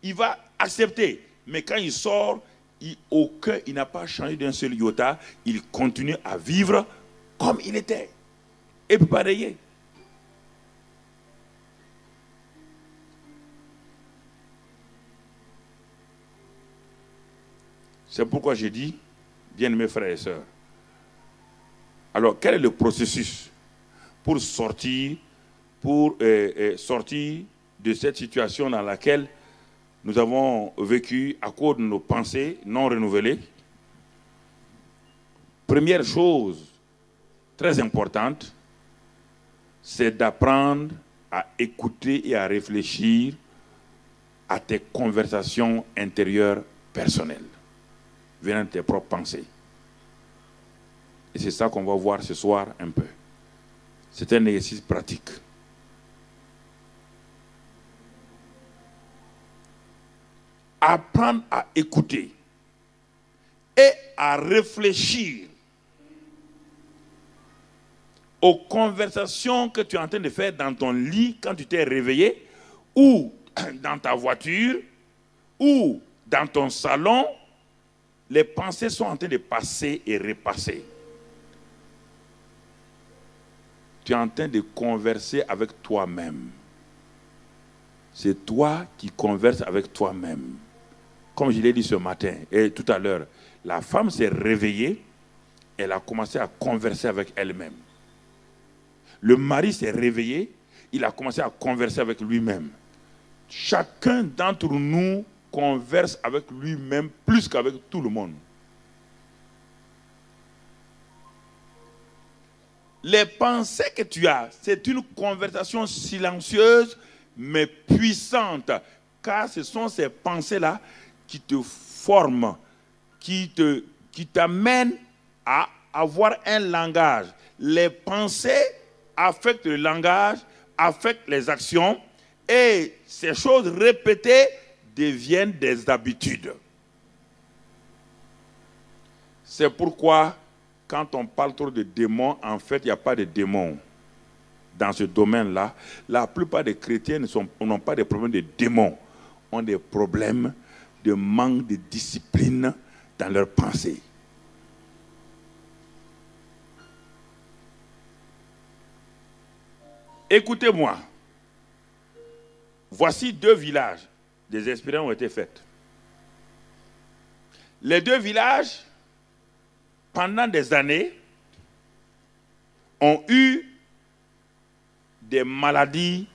[SPEAKER 2] Il va accepter. Mais quand il sort, il n'a pas changé d'un seul iota. Il continue à vivre comme il était. Et pareil. C'est pourquoi j'ai dit, bien mes frères et sœurs, alors quel est le processus pour sortir de cette situation dans laquelle nous avons vécu à cause de nos pensées non renouvelées? Première chose très importante, c'est d'apprendre à écouter et à réfléchir à tes conversations intérieures personnelles, venant de tes propres pensées. Et c'est ça qu'on va voir ce soir un peu. C'est un exercice pratique. Apprendre à écouter et à réfléchir aux conversations que tu es en train de faire dans ton lit quand tu t'es réveillé, ou dans ta voiture, ou dans ton salon. Les pensées sont en train de passer et repasser. Tu es en train de converser avec toi-même. C'est toi qui converses avec toi-même. Comme je l'ai dit ce matin et tout à l'heure, la femme s'est réveillée, elle a commencé à converser avec elle-même. Le mari s'est réveillé, il a commencé à converser avec lui-même. Chacun d'entre nous converse avec lui-même plus qu'avec tout le monde. les pensées que tu as, c'est une conversation silencieuse mais puissante. Car ce sont ces pensées-là qui te forment, qui t'amènent à avoir un langage. Les pensées affectent le langage, affectent les actions, et ces choses répétées deviennent des habitudes. C'est pourquoi, quand on parle trop de démons, en fait, il n'y a pas de démons. Dans ce domaine-là, la plupart des chrétiens n'ont pas de problèmes de démons, ont des problèmes de manque de discipline dans leurs pensées. Écoutez-moi. Voici 2 villages. Des expériences ont été faites. Les 2 villages, pendant des années, ont eu des maladies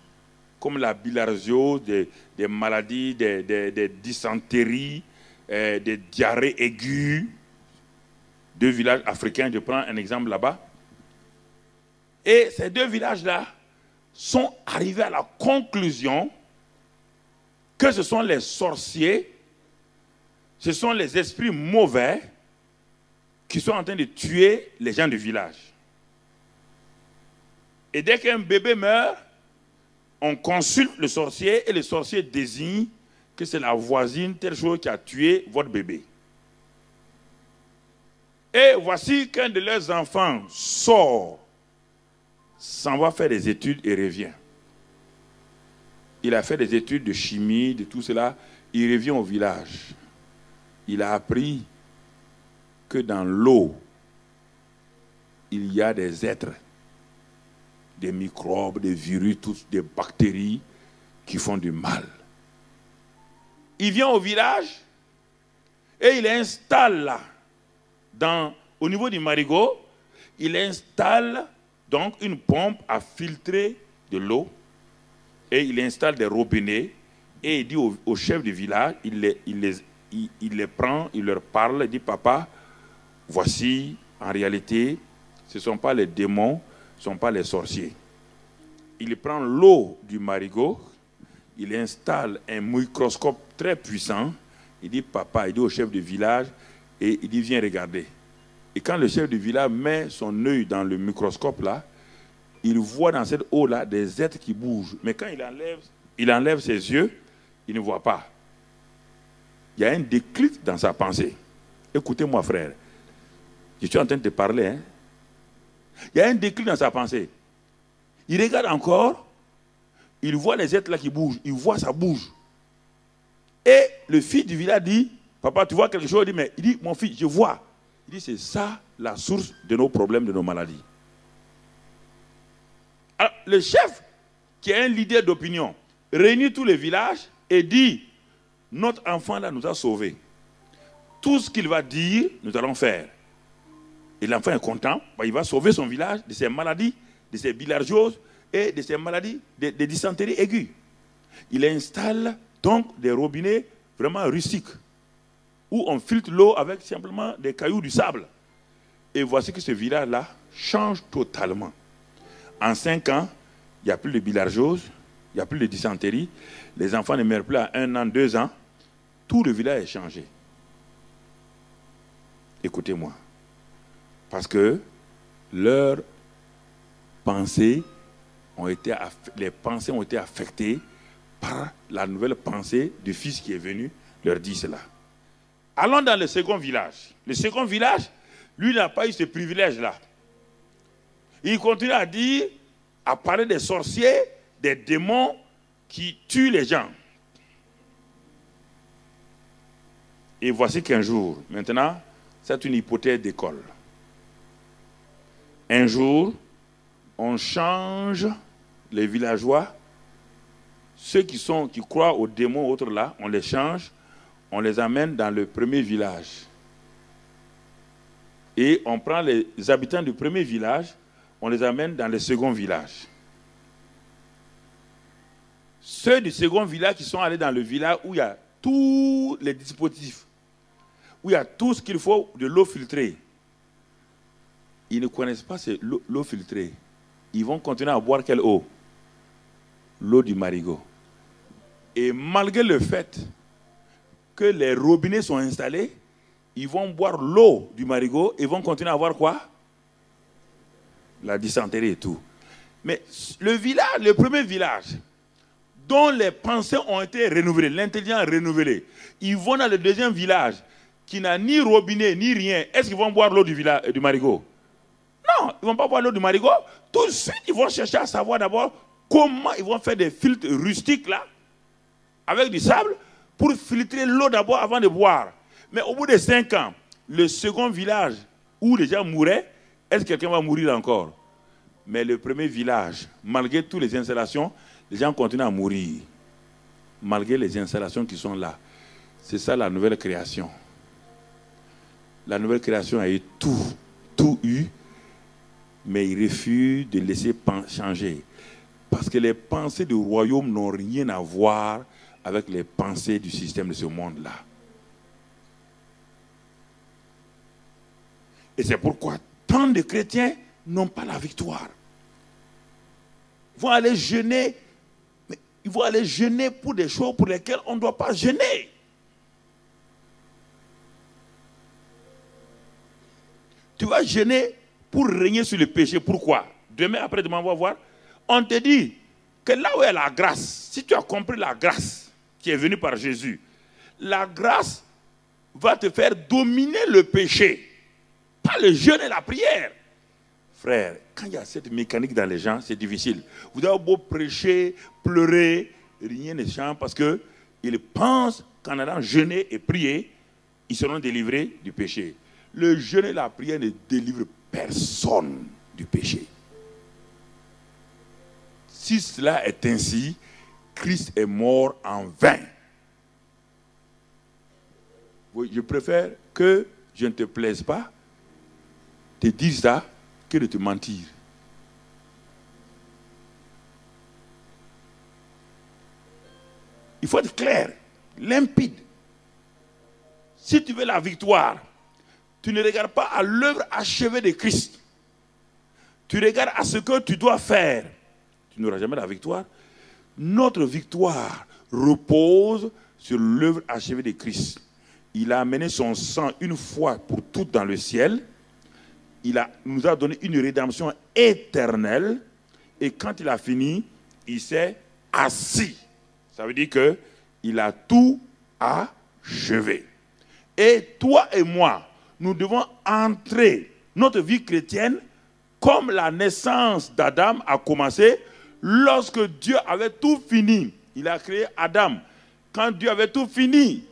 [SPEAKER 2] comme la bilharziose, des maladies, des dysenteries, des diarrhées aiguës. 2 villages africains, je prends un exemple là-bas. Et ces 2 villages-là sont arrivés à la conclusion que ce sont les sorciers, ce sont les esprits mauvais qui sont en train de tuer les gens du village. Et dès qu'un bébé meurt, on consulte le sorcier et le sorcier désigne que c'est la voisine, telle chose, qui a tué votre bébé. Et voici qu'un de leurs enfants sort, s'en va faire des études et revient. Il a fait des études de chimie, de tout cela. Il revient au village. Il a appris que dans l'eau, il y a des êtres, des microbes, des virus, des bactéries qui font du mal. Il vient au village et il installe là, au niveau du marigot, il installe donc une pompe à filtrer de l'eau et il installe des robinets et il dit au chef du village, il les prend, il leur parle, il dit papa, voici, en réalité, ce ne sont pas les démons, ce ne sont pas les sorciers. Il prend l'eau du marigot, il installe un microscope très puissant, il dit papa, il dit au chef du village, et il dit viens regarder. Et quand le chef du village met son œil dans le microscope là, il voit dans cette eau-là des êtres qui bougent. Mais quand il enlève ses yeux, il ne voit pas. Il y a un déclic dans sa pensée. Écoutez-moi, frère. Je suis en train de te parler. Hein? Il y a un déclic dans sa pensée. Il regarde encore, il voit les êtres là qui bougent. Il voit ça bouge. Et le fils du village dit, papa, tu vois quelque chose? Il dit, mon fils, je vois. Il dit, c'est ça la source de nos problèmes, de nos maladies. Alors, le chef, qui est un leader d'opinion, réunit tous les villages et dit, notre enfant là nous a sauvés. Tout ce qu'il va dire, nous allons faire. Et l'enfant est content, il va sauver son village de ses maladies, de ses bilharzioses et de ses maladies, des dysenteries aiguës. Il installe donc des robinets vraiment rustiques, où on filtre l'eau avec simplement des cailloux du sable. Et voici que ce village-là change totalement. En 5 ans, il n'y a plus de bilharziose, il n'y a plus de dysenterie, les enfants ne meurent plus à 1 an, 2 ans. Tout le village est changé. Écoutez-moi. Parce que leurs pensées les pensées ont été affectées par la nouvelle pensée du fils qui est venu leur dire cela. Allons dans le second village. Le second village, lui, n'a pas eu ce privilège-là. Il continue à dire, à parler des sorciers, des démons qui tuent les gens. Et voici qu'un jour, maintenant, c'est une hypothèse d'école. Un jour, on change les villageois, ceux qui croient aux démons, autres là, on les change, on les amène dans le premier village. Et on prend les habitants du premier village, on les amène dans le second village. Ceux du second village qui sont allés dans le village où il y a tous les dispositifs, où il y a tout ce qu'il faut de l'eau filtrée, ils ne connaissent pas l'eau filtrée. Ils vont continuer à boire quelle eau? L'eau du marigot. Et malgré le fait que les robinets sont installés, ils vont boire l'eau du marigot et vont continuer à avoir quoi? La dysenterie et tout. Mais le premier village, dont les pensées ont été renouvelées, l'intelligence renouvelée, ils vont dans le deuxième village, qui n'a ni robinet, ni rien. Est-ce qu'ils vont boire l'eau du marigot? Non, ils ne vont pas boire l'eau du marigot. Tout de suite, ils vont chercher à savoir d'abord comment ils vont faire des filtres rustiques là, avec du sable, pour filtrer l'eau d'abord avant de boire. Mais au bout de 5 ans, le second village où les gens mouraient, est-ce que quelqu'un va mourir encore? Mais le premier village, malgré toutes les installations, les gens continuent à mourir. Malgré les installations qui sont là. C'est ça la nouvelle création. La nouvelle création a eu tout eu, mais il refuse de laisser changer. Parce que les pensées du royaume n'ont rien à voir avec les pensées du système de ce monde-là. Et c'est pourquoi tant de chrétiens n'ont pas la victoire. Ils vont aller jeûner, mais ils vont aller jeûner pour des choses pour lesquelles on ne doit pas jeûner. Tu vas jeûner pour régner sur le péché. Pourquoi? Demain, après-demain, on va voir. On te dit que là où est la grâce, si tu as compris la grâce qui est venue par Jésus, la grâce va te faire dominer le péché. Pas le jeûne et la prière. Frère, quand il y a cette mécanique dans les gens, c'est difficile. Vous avez beau prêcher, pleurer, rien ne change parce qu'ils pensent qu'en allant jeûner et prier, ils seront délivrés du péché. Le jeûne et la prière ne délivrent personne du péché. Si cela est ainsi, Christ est mort en vain. Oui, je préfère que je ne te plaise pas, te dire ça, que de te mentir. Il faut être clair, limpide. Si tu veux la victoire, tu ne regardes pas à l'œuvre achevée de Christ. Tu regardes à ce que tu dois faire. Tu n'auras jamais la victoire. Notre victoire repose sur l'œuvre achevée de Christ. Il a amené son sang une fois pour toutes dans le ciel. Il nous a donné une rédemption éternelle. Et quand il a fini, il s'est assis. Ça veut dire qu'il a tout achevé. Et toi et moi, nous devons entrer notre vie chrétienne comme la naissance d'Adam a commencé lorsque Dieu avait tout fini. Il a créé Adam. Quand Dieu avait tout fini,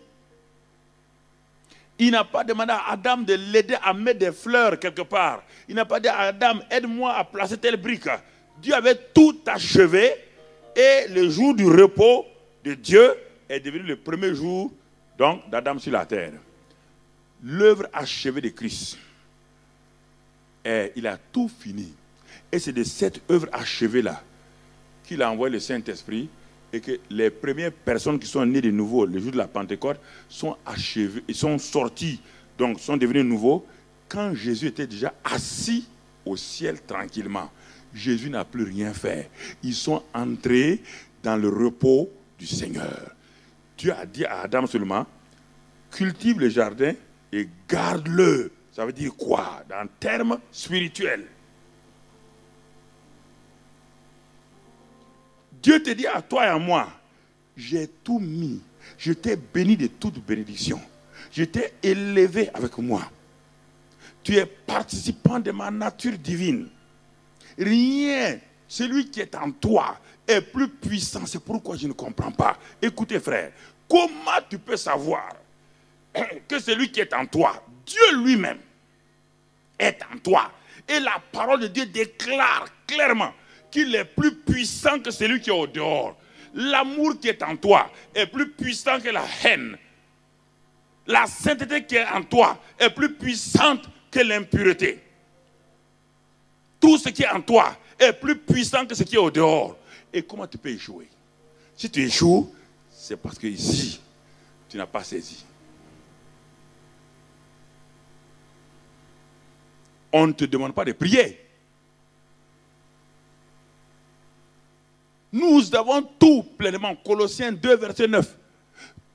[SPEAKER 2] il n'a pas demandé à Adam de l'aider à mettre des fleurs quelque part. Il n'a pas dit à Adam, aide-moi à placer telle brique. Dieu avait tout achevé et le jour du repos de Dieu est devenu le premier jour donc d'Adam sur la terre. L'œuvre achevée de Christ, il a tout fini. Et c'est de cette œuvre achevée-là qu'il a envoyé le Saint-Esprit et que les premières personnes qui sont nées de nouveau le jour de la Pentecôte sont achevées, ils sont sortis, donc sont devenus nouveaux quand Jésus était déjà assis au ciel tranquillement. Jésus n'a plus rien fait. Ils sont entrés dans le repos du Seigneur. Dieu a dit à Adam seulement, cultive le jardin et garde-le. Ça veut dire quoi? Dans termes spirituels. Dieu te dit à toi et à moi, j'ai tout mis. Je t'ai béni de toute bénédiction. Je t'ai élevé avec moi. Tu es participant de ma nature divine. Rien, celui qui est en toi est plus puissant. C'est pourquoi je ne comprends pas. Écoutez frère, comment tu peux savoir que celui qui est en toi, Dieu lui-même, est en toi. Et la parole de Dieu déclare clairement qu'il est plus puissant que celui qui est au dehors. L'amour qui est en toi est plus puissant que la haine. La sainteté qui est en toi est plus puissante que l'impureté. Tout ce qui est en toi est plus puissant que ce qui est au dehors. Et comment tu peux échouer? Si tu échoues, c'est parce que ici, tu n'as pas saisi. on ne te demande pas de prier. Nous avons tout pleinement. Colossiens 2, verset 9.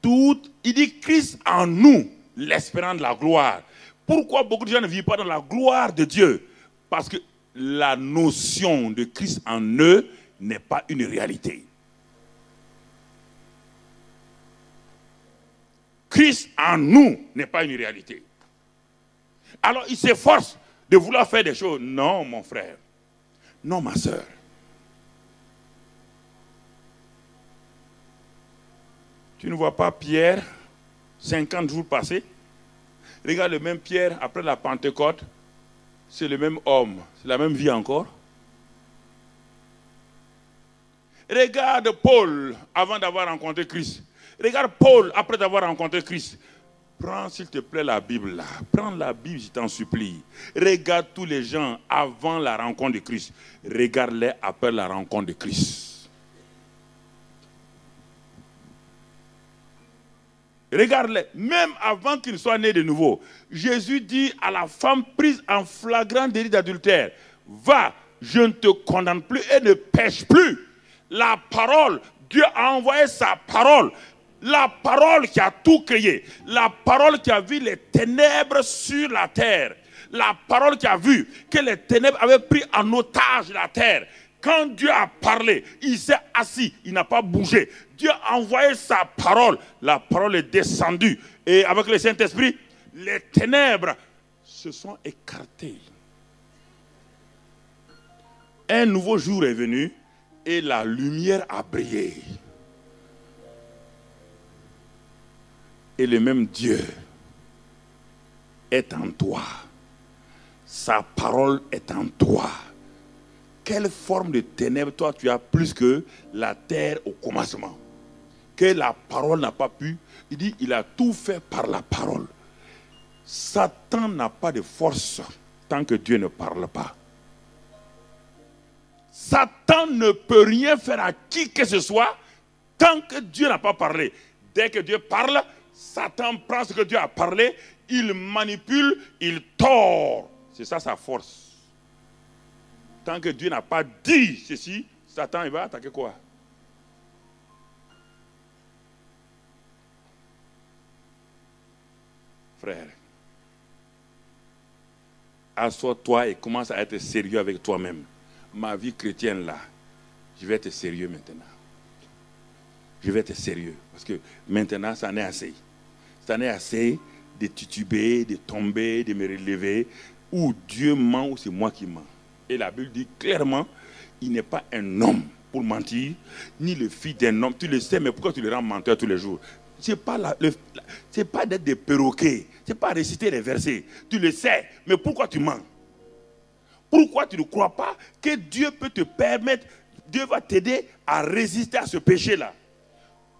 [SPEAKER 2] Tout, il dit Christ en nous, l'espérance de la gloire. Pourquoi beaucoup de gens ne vivent pas dans la gloire de Dieu? Parce que la notion de Christ en eux n'est pas une réalité. Christ en nous n'est pas une réalité. Alors ils s'efforcent de vouloir faire des choses. Non, mon frère. Non, ma soeur. Tu ne vois pas Pierre, 50 jours passés? Regarde le même Pierre après la Pentecôte. C'est le même homme. C'est la même vie encore. Regarde Paul avant d'avoir rencontré Christ. Regarde Paul après avoir rencontré Christ. Prends s'il te plaît la Bible là. Prends la Bible, je t'en supplie. Regarde tous les gens avant la rencontre de Christ. Regarde-les après la rencontre de Christ. Regarde-les, même avant qu'ils soient nés de nouveau. Jésus dit à la femme prise en flagrant délit d'adultère, va, je ne te condamne plus et ne pêche plus. La parole, Dieu a envoyé sa parole. La parole qui a tout créé. La parole qui a vu les ténèbres sur la terre. La parole qui a vu que les ténèbres avaient pris en otage la terre. Quand Dieu a parlé, il s'est assis, il n'a pas bougé. Dieu a envoyé sa parole. La parole est descendue. Et avec le Saint-Esprit, les ténèbres se sont écartées. Un nouveau jour est venu et la lumière a brillé. Et le même Dieu est en toi. Sa parole est en toi. Quelle forme de ténèbres toi tu as plus que la terre au commencement? Que la parole n'a pas pu. Il dit, il a tout fait par la parole. Satan n'a pas de force tant que Dieu ne parle pas. Satan ne peut rien faire à qui que ce soit tant que Dieu n'a pas parlé. Dès que Dieu parle, Satan prend ce que Dieu a parlé, il manipule, il tord. C'est ça sa force. Tant que Dieu n'a pas dit ceci, Satan il va attaquer quoi? Frère, assois-toi et commence à être sérieux avec toi-même. Ma vie chrétienne là, je vais être sérieux maintenant. Je vais être sérieux. Parce que maintenant, ça en est assez. Ça en est assez de tituber, de tomber, de me relever. Ou Dieu ment ou c'est moi qui mens. Et la Bible dit clairement, il n'est pas un homme pour mentir, ni le fils d'un homme. Tu le sais, mais pourquoi tu le rends menteur tous les jours? Ce n'est pas d'être des perroquets. Ce n'est pas réciter les versets. Tu le sais, mais pourquoi tu mens? Pourquoi tu ne crois pas que Dieu peut te permettre, Dieu va t'aider à résister à ce péché-là?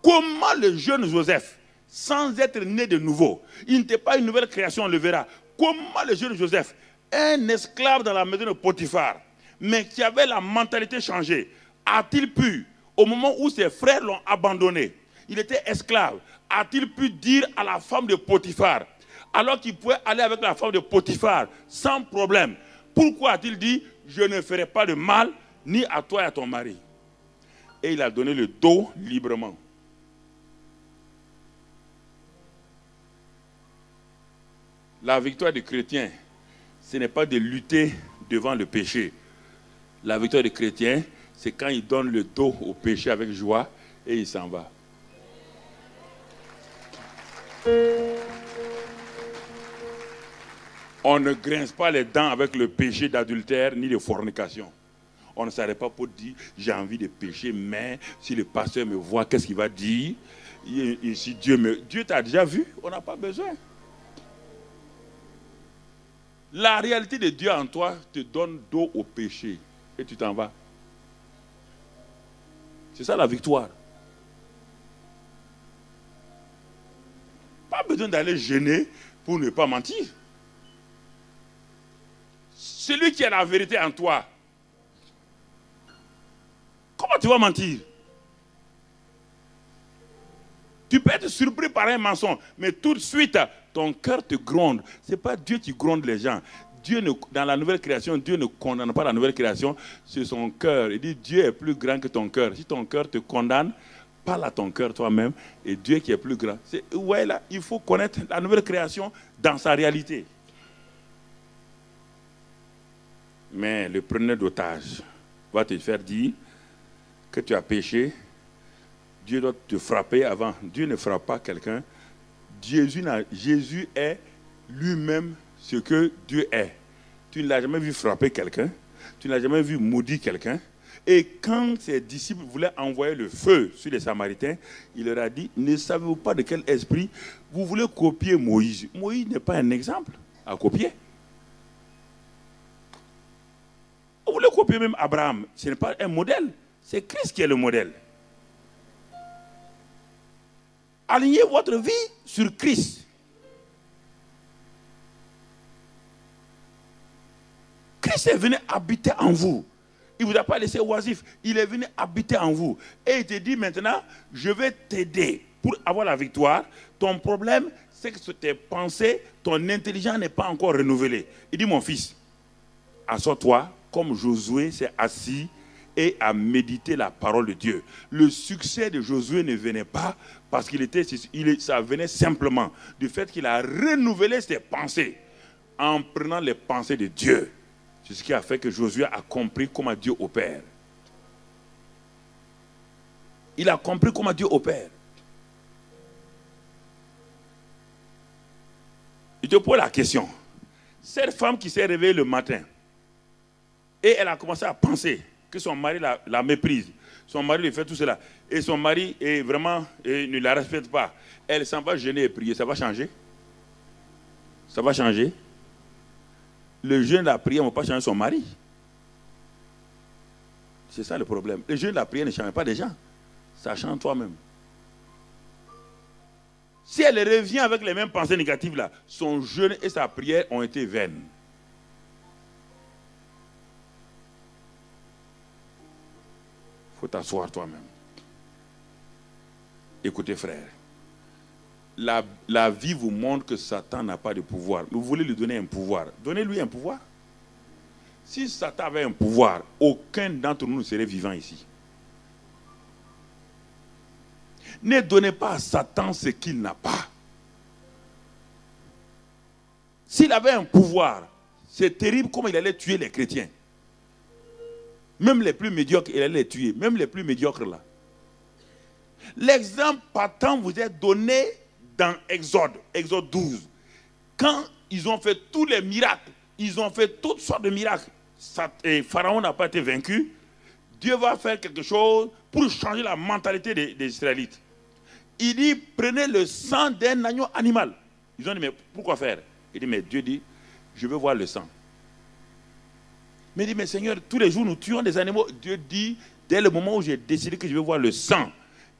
[SPEAKER 2] Comment le jeune Joseph, sans être né de nouveau, il n'était pas une nouvelle création, on le verra. Comment le jeune Joseph, un esclave dans la maison de Potiphar, mais qui avait la mentalité changée, a-t-il pu, au moment où ses frères l'ont abandonné, il était esclave, a-t-il pu dire à la femme de Potiphar, alors qu'il pouvait aller avec la femme de Potiphar sans problème, pourquoi a-t-il dit, je ne ferai pas de mal ni à toi et à ton mari? Et il a donné le dos librement. La victoire des chrétiens, ce n'est pas de lutter devant le péché. La victoire des chrétiens, c'est quand ils donnent le dos au péché avec joie et il s'en va. On ne grince pas les dents avec le péché d'adultère ni de fornication. On ne s'arrête pas pour dire, j'ai envie de pécher, mais si le pasteur me voit, qu'est-ce qu'il va dire? Et si Dieu t'a déjà vu, on n'a pas besoin. La réalité de Dieu en toi te donne dos au péché et tu t'en vas. C'est ça la victoire. Pas besoin d'aller gêner pour ne pas mentir. Celui qui a la vérité en toi, comment tu vas mentir? Tu peux être surpris par un mensonge, mais tout de suite, ton cœur te gronde. Ce n'est pas Dieu qui gronde les gens. Dans la nouvelle création, Dieu ne condamne pas la nouvelle création, c'est son cœur. Il dit Dieu est plus grand que ton cœur. Si ton cœur te condamne, parle à ton cœur toi-même et Dieu qui est plus grand. Ouais, là, il faut connaître la nouvelle création dans sa réalité. Mais le preneur d'otage va te faire dire que tu as péché. Dieu doit te frapper avant. Dieu ne frappe pas quelqu'un. Jésus est lui-même ce que Dieu est. Tu ne l'as jamais vu frapper quelqu'un. Tu ne l'as jamais vu maudire quelqu'un. Et quand ses disciples voulaient envoyer le feu sur les Samaritains, il leur a dit, ne savez-vous pas de quel esprit vous voulez copier Moïse? Moïse n'est pas un exemple à copier. Vous voulez copier même Abraham. Ce n'est pas un modèle. C'est Christ qui est le modèle. Alignez votre vie sur Christ. Christ est venu habiter en vous. Il ne vous a pas laissé oisif. Il est venu habiter en vous. Et il te dit maintenant, je vais t'aider pour avoir la victoire. Ton problème, c'est que tes pensées, ton intelligence n'est pas encore renouvelée. Il dit, mon fils, assois-toi comme Josué s'est assis et a médité la parole de Dieu. Le succès de Josué ne venait pas parce ça venait simplement du fait qu'il a renouvelé ses pensées en prenant les pensées de Dieu. C'est ce qui a fait que Josué a compris comment Dieu opère. Il a compris comment Dieu opère. Je te pose la question. Cette femme qui s'est réveillée le matin et elle a commencé à penser que son mari la méprise. Son mari lui fait tout cela. Et son mari ne la respecte pas. Elle s'en va jeûner et prier. Ça va changer? Ça va changer? Le jeûne et la prière ne vont pas changer son mari. C'est ça le problème. Le jeûne et la prière ne changent pas des gens. Ça change toi-même. Si elle revient avec les mêmes pensées négatives là, son jeûne et sa prière ont été vaines. Il faut t'asseoir toi-même. Écoutez frère, la vie vous montre que Satan n'a pas de pouvoir. Vous voulez lui donner un pouvoir. Donnez-lui un pouvoir. Si Satan avait un pouvoir, aucun d'entre nous ne serait vivant ici. Ne donnez pas à Satan ce qu'il n'a pas. S'il avait un pouvoir, c'est terrible comment il allait tuer les chrétiens. Même les plus médiocres, il allait les tuer. Même les plus médiocres là. L'exemple patent vous est donné dans Exode 12. Quand ils ont fait tous les miracles, ils ont fait toutes sortes de miracles. Pharaon n'a pas été vaincu. Dieu va faire quelque chose pour changer la mentalité des Israélites. Il dit, prenez le sang d'un agneau animal. Ils ont dit, mais pourquoi faire? Il dit, mais Dieu dit, je veux voir le sang. Mais il dit, mais Seigneur, tous les jours nous tuons des animaux. Dieu dit, dès le moment où j'ai décidé que je veux voir le sang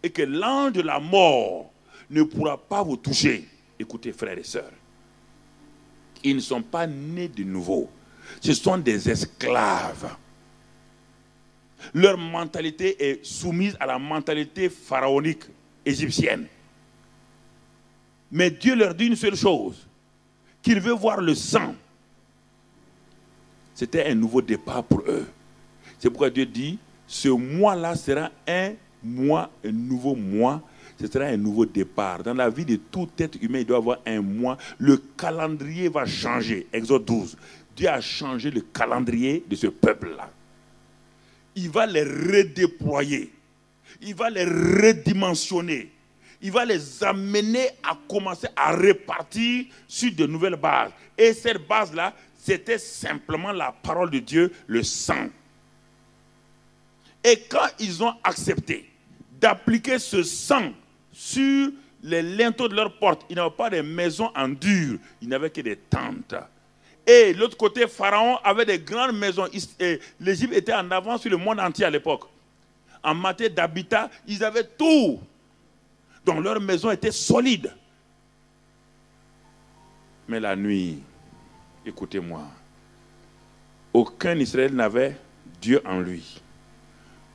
[SPEAKER 2] et que l'ange de la mort ne pourra pas vous toucher. Écoutez, frères et sœurs, ils ne sont pas nés de nouveau. Ce sont des esclaves. Leur mentalité est soumise à la mentalité pharaonique égyptienne. Mais Dieu leur dit une seule chose, qu'il veut voir le sang. C'était un nouveau départ pour eux. C'est pourquoi Dieu dit, ce mois-là sera un mois, un nouveau mois. Ce sera un nouveau départ. Dans la vie de tout être humain, il doit y avoir un mois. Le calendrier va changer. Exode 12. Dieu a changé le calendrier de ce peuple-là. Il va les redéployer. Il va les redimensionner. Il va les amener à commencer à repartir sur de nouvelles bases. Et cette base-là, c'était simplement la parole de Dieu, le sang. Et quand ils ont accepté d'appliquer ce sang sur les linteaux de leurs portes, ils n'avaient pas de maisons en dur, ils n'avaient que des tentes. Et de l'autre côté, Pharaon avait des grandes maisons. L'Égypte était en avance sur le monde entier à l'époque. En matière d'habitat, ils avaient tout. Donc leur maison était solide. Mais la nuit, écoutez-moi, aucun Israël n'avait Dieu en lui.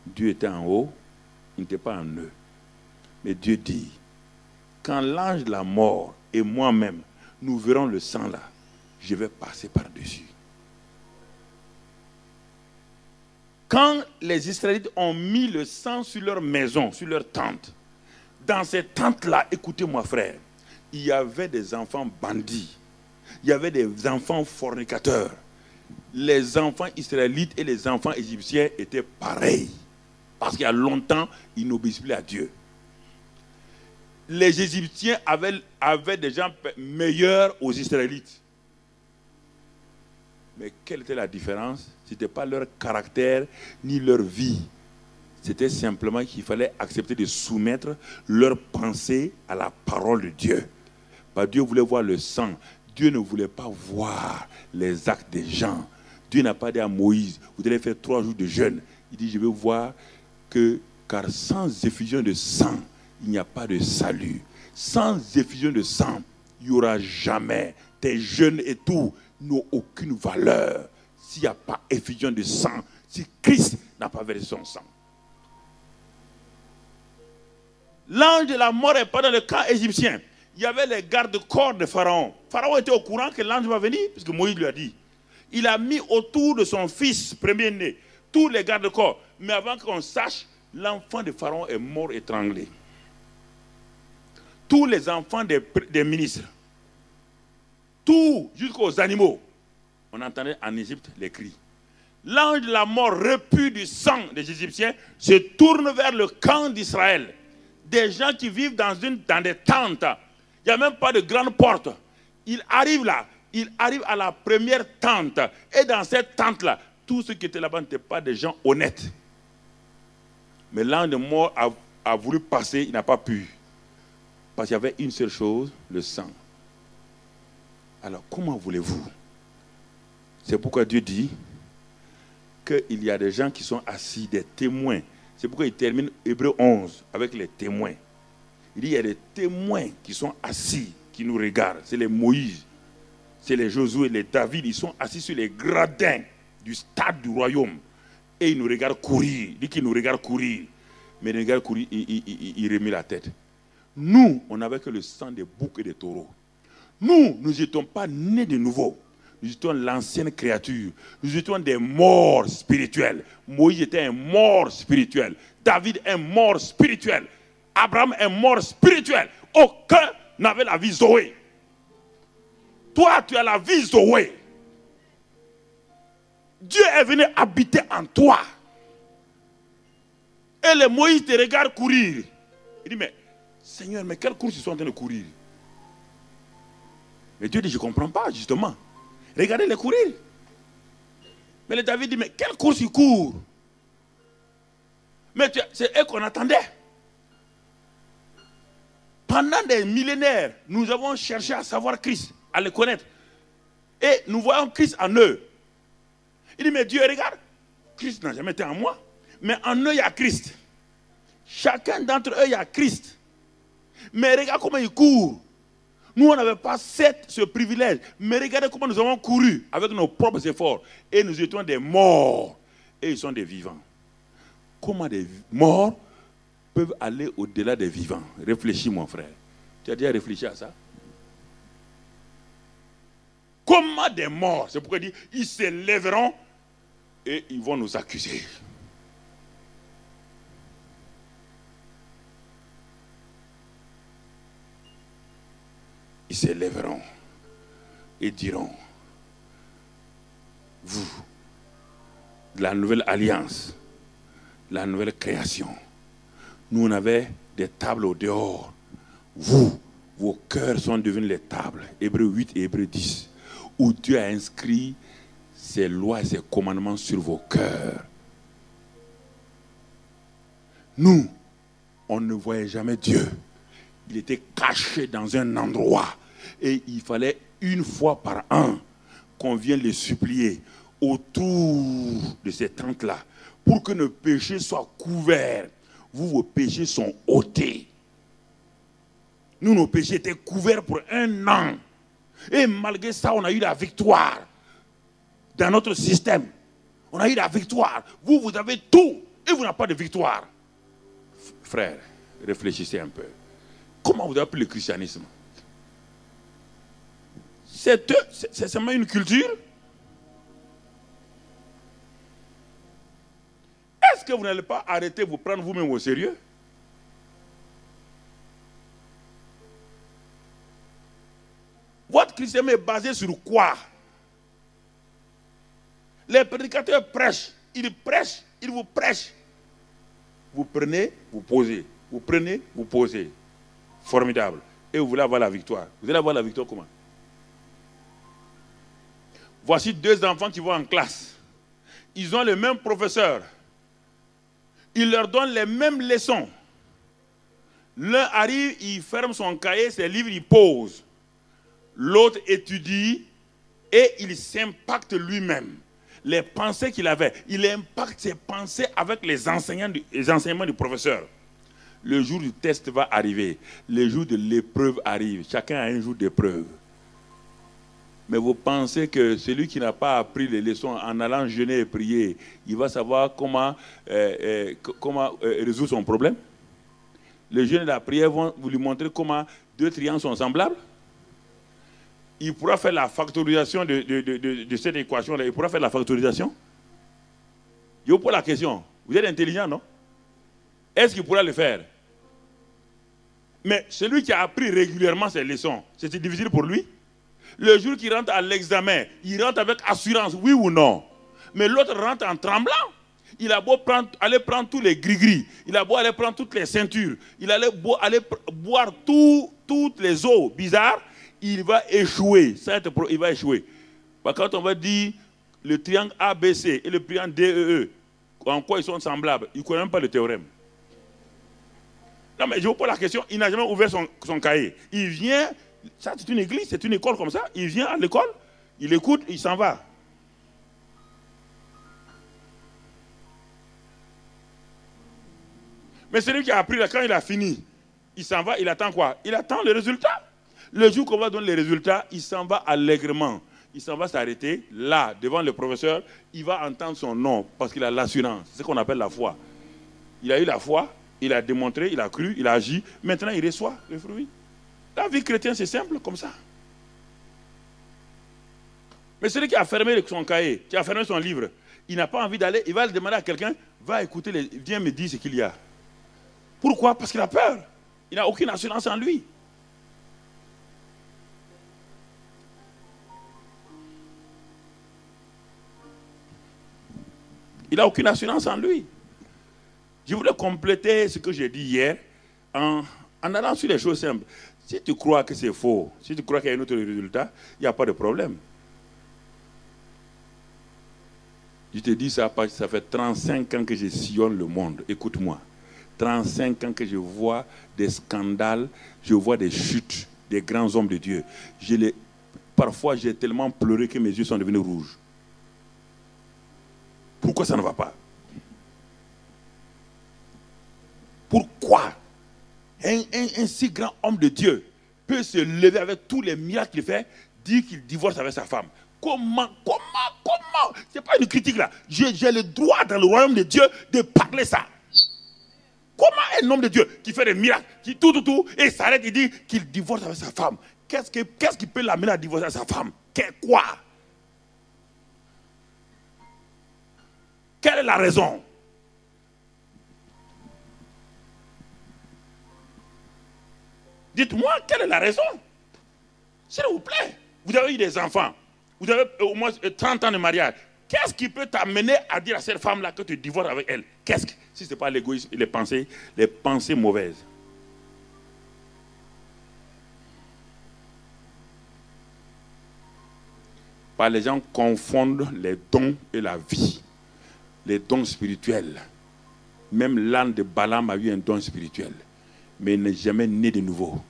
[SPEAKER 2] Dieu était en haut, il n'était pas en eux. Mais Dieu dit, quand l'ange de la mort et moi-même, nous verrons le sang là, je vais passer par-dessus. Quand les Israélites ont mis le sang sur leur maison, sur leur tente, dans ces tentes-là, écoutez-moi frère, il y avait des enfants bandits, il y avait des enfants fornicateurs. Les enfants israélites et les enfants égyptiens étaient pareils. Parce qu'il y a longtemps, ils n'obéissaient plus à Dieu. Les Égyptiens avaient des gens meilleurs aux Israélites. Mais quelle était la différence? Ce n'était pas leur caractère ni leur vie. C'était simplement qu'il fallait accepter de soumettre leurs pensées à la parole de Dieu. Dieu voulait voir le sang. Dieu ne voulait pas voir les actes des gens. Dieu n'a pas dit à Moïse, vous allez faire 3 jours de jeûne. Il dit, je veux voir que, car sans effusion de sang, il n'y a pas de salut. Sans effusion de sang, il n'y aura jamais. Tes jeûnes et tout n'ont aucune valeur s'il n'y a pas effusion de sang, si Christ n'a pas versé son sang. L'ange de la mort est pas dans le camp égyptien. Il y avait les gardes-corps de Pharaon. Pharaon était au courant que l'ange va venir, puisque Moïse lui a dit. Il a mis autour de son fils premier-né tous les gardes-corps. Mais avant qu'on sache, l'enfant de Pharaon est mort étranglé. Tous les enfants des ministres, tout jusqu'aux animaux, on entendait en Égypte les cris. L'ange de la mort, repu du sang des Égyptiens, se tourne vers le camp d'Israël. Des gens qui vivent dans des tentes. Il n'y a même pas de grande porte. Il arrive là. Il arrive à la première tente. Et dans cette tente-là, tous ceux qui étaient là-bas n'étaient pas des gens honnêtes. Mais l'ange de mort a voulu passer, il n'a pas pu. Parce qu'il y avait une seule chose, le sang. Alors, comment voulez-vous? C'est pourquoi Dieu dit qu'il y a des gens qui sont assis, des témoins. C'est pourquoi il termine Hébreux 11 avec les témoins. Il dit il y a des témoins qui sont assis, qui nous regardent. C'est les Moïse, c'est les Josué, les David. Ils sont assis sur les gradins du stade du royaume. Et ils nous regardent courir. Il dit qu'ils nous regardent courir. Mais ils nous regardent courir, ils remettent la tête. Nous, on n'avait que le sang des boucs et des taureaux. Nous n'étions pas nés de nouveau. Nous étions l'ancienne créature. Nous étions des morts spirituels. Moïse était un mort spirituel. David un mort spirituel. Abraham un mort spirituel. Aucun n'avait la vie Zoé. Toi, tu as la vie Zoé. Dieu est venu habiter en toi. Et les Moïse te regardent courir. Il dit, mais Seigneur, mais quelle course ils sont en train de courir? Mais Dieu dit, je ne comprends pas, justement. Regardez-les courir. Mais le David dit, mais quelle course ils courent? Mais c'est eux qu'on attendait. Pendant des millénaires, nous avons cherché à savoir Christ, à le connaître. Et nous voyons Christ en eux. Il dit, mais Dieu, regarde, Christ n'a jamais été en moi. Mais en eux, il y a Christ. Chacun d'entre eux, il y a Christ. Mais regarde comment ils courent. Nous, on n'avait pas ce privilège. Mais regardez comment nous avons couru avec nos propres efforts. Et nous étions des morts. Et ils sont des vivants. Comment des morts peuvent aller au-delà des vivants? Réfléchis, mon frère. Tu as déjà réfléchi à ça? Comment des morts? C'est pourquoi il dit, ils se lèveront et ils vont nous accuser. Ils se lèveront et diront, vous, la nouvelle alliance, la nouvelle création, nous on avait des tables au dehors. Vous, vos cœurs sont devenus les tables. Hébreux 8 et Hébreux 10. Où Dieu a inscrit ses lois et ses commandements sur vos cœurs. Nous, on ne voyait jamais Dieu. Il était caché dans un endroit. Et il fallait une fois par an qu'on vienne le supplier autour de ces tentes-là pour que nos péchés soient couverts. Vous, vos péchés sont ôtés. Nous, nos péchés étaient couverts pour 1 an. Et malgré ça, on a eu la victoire dans notre système. On a eu la victoire. Vous, vous avez tout et vous n'avez pas de victoire. Frère, réfléchissez un peu. Comment vous avez appris le christianisme? C'est seulement une culture. que vous n'allez pas arrêter de vous prendre vous-même au sérieux? Votre christianisme est basé sur quoi? Les prédicateurs prêchent, ils vous prêchent. Vous prenez, vous posez. Vous prenez, vous posez. Formidable. Et vous voulez avoir la victoire. Vous allez avoir la victoire comment? Voici deux enfants qui vont en classe. Ils ont le même professeur. Il leur donne les mêmes leçons. L'un arrive, il ferme son cahier, ses livres, il pose. L'autre étudie et il s'impacte lui-même. Les pensées qu'il avait, il impacte ses pensées avec les enseignements du professeur. Le jour du test va arriver. Le jour de l'épreuve arrive. Chacun a un jour d'épreuve. Mais vous pensez que celui qui n'a pas appris les leçons en allant jeûner et prier, il va savoir comment résoudre son problème? Le jeûne et la prière vont vous lui montrer comment deux triangles sont semblables. Il pourra faire la factorisation de cette équation-là. Il pourra faire la factorisation. Je vous pose la question. Vous êtes intelligent, non? Est-ce qu'il pourra le faire? Mais celui qui a appris régulièrement ses leçons, c'est difficile pour lui? Le jour qu'il rentre à l'examen, il rentre avec assurance, oui ou non? Mais l'autre rentre en tremblant. Il a beau aller prendre tous les gris-gris, il a beau aller prendre toutes les ceintures, il a aller boire toutes les eaux bizarres, il va échouer. Il va échouer. Quand on va dire le triangle ABC et le triangle DEE, en quoi ils sont semblables, il ne connaît même pas le théorème. Non, mais je vous pose la question, il n'a jamais ouvert son cahier. Il vient, ça c'est une église, c'est une école comme ça, il vient à l'école, il écoute, il s'en va. Mais celui qui a appris là, quand il a fini, il s'en va, il attend quoi? Il attend le résultat. Le jour qu'on va donner les résultats, il s'en va allègrement. Il s'en va s'arrêter là, devant le professeur. Il va entendre son nom parce qu'il a l'assurance. C'est ce qu'on appelle la foi. Il a eu la foi, il a démontré, il a cru, il a agi. Maintenant, il reçoit le fruit. La vie chrétienne, c'est simple comme ça. Mais celui qui a fermé son cahier, qui a fermé son livre, il n'a pas envie d'aller, il va le demander à quelqu'un, va écouter, viens me dire ce qu'il y a. Pourquoi? Parce qu'il a peur. Il n'a aucune assurance en lui. Il n'a aucune assurance en lui. Je voulais compléter ce que j'ai dit hier en allant sur les choses simples. Si tu crois que c'est faux, si tu crois qu'il y a un autre résultat, il n'y a pas de problème. Je te dis ça parce que ça fait 35 ans que je sillonne le monde. Écoute-moi. 35 ans que je vois des scandales, je vois des chutes des grands hommes de Dieu. Parfois, j'ai tellement pleuré que mes yeux sont devenus rouges. Pourquoi ça ne va pas? Pourquoi un si grand homme de Dieu peut se lever avec tous les miracles qu'il fait, dire qu'il divorce avec sa femme? Comment? Ce n'est pas une critique là. J'ai le droit dans le royaume de Dieu de parler ça. Comment un homme de Dieu qui fait des miracles, qui tout, et s'arrête et dit qu'il divorce avec sa femme? Qu'est-ce qui peut l'amener à divorcer avec sa femme? Quoi? Quelle est la raison? Dites-moi, quelle est la raison? S'il vous plaît, vous avez eu des enfants, vous avez au moins 30 ans de mariage. Qu'est-ce qui peut t'amener à dire à cette femme-là que tu divorces avec elle? Si ce n'est pas l'égoïsme et les pensées mauvaises? Les gens confondent les dons et la vie. Les dons spirituels. Même l'âne de Balaam a eu un don spirituel. Mais il n'est jamais né de nouveau.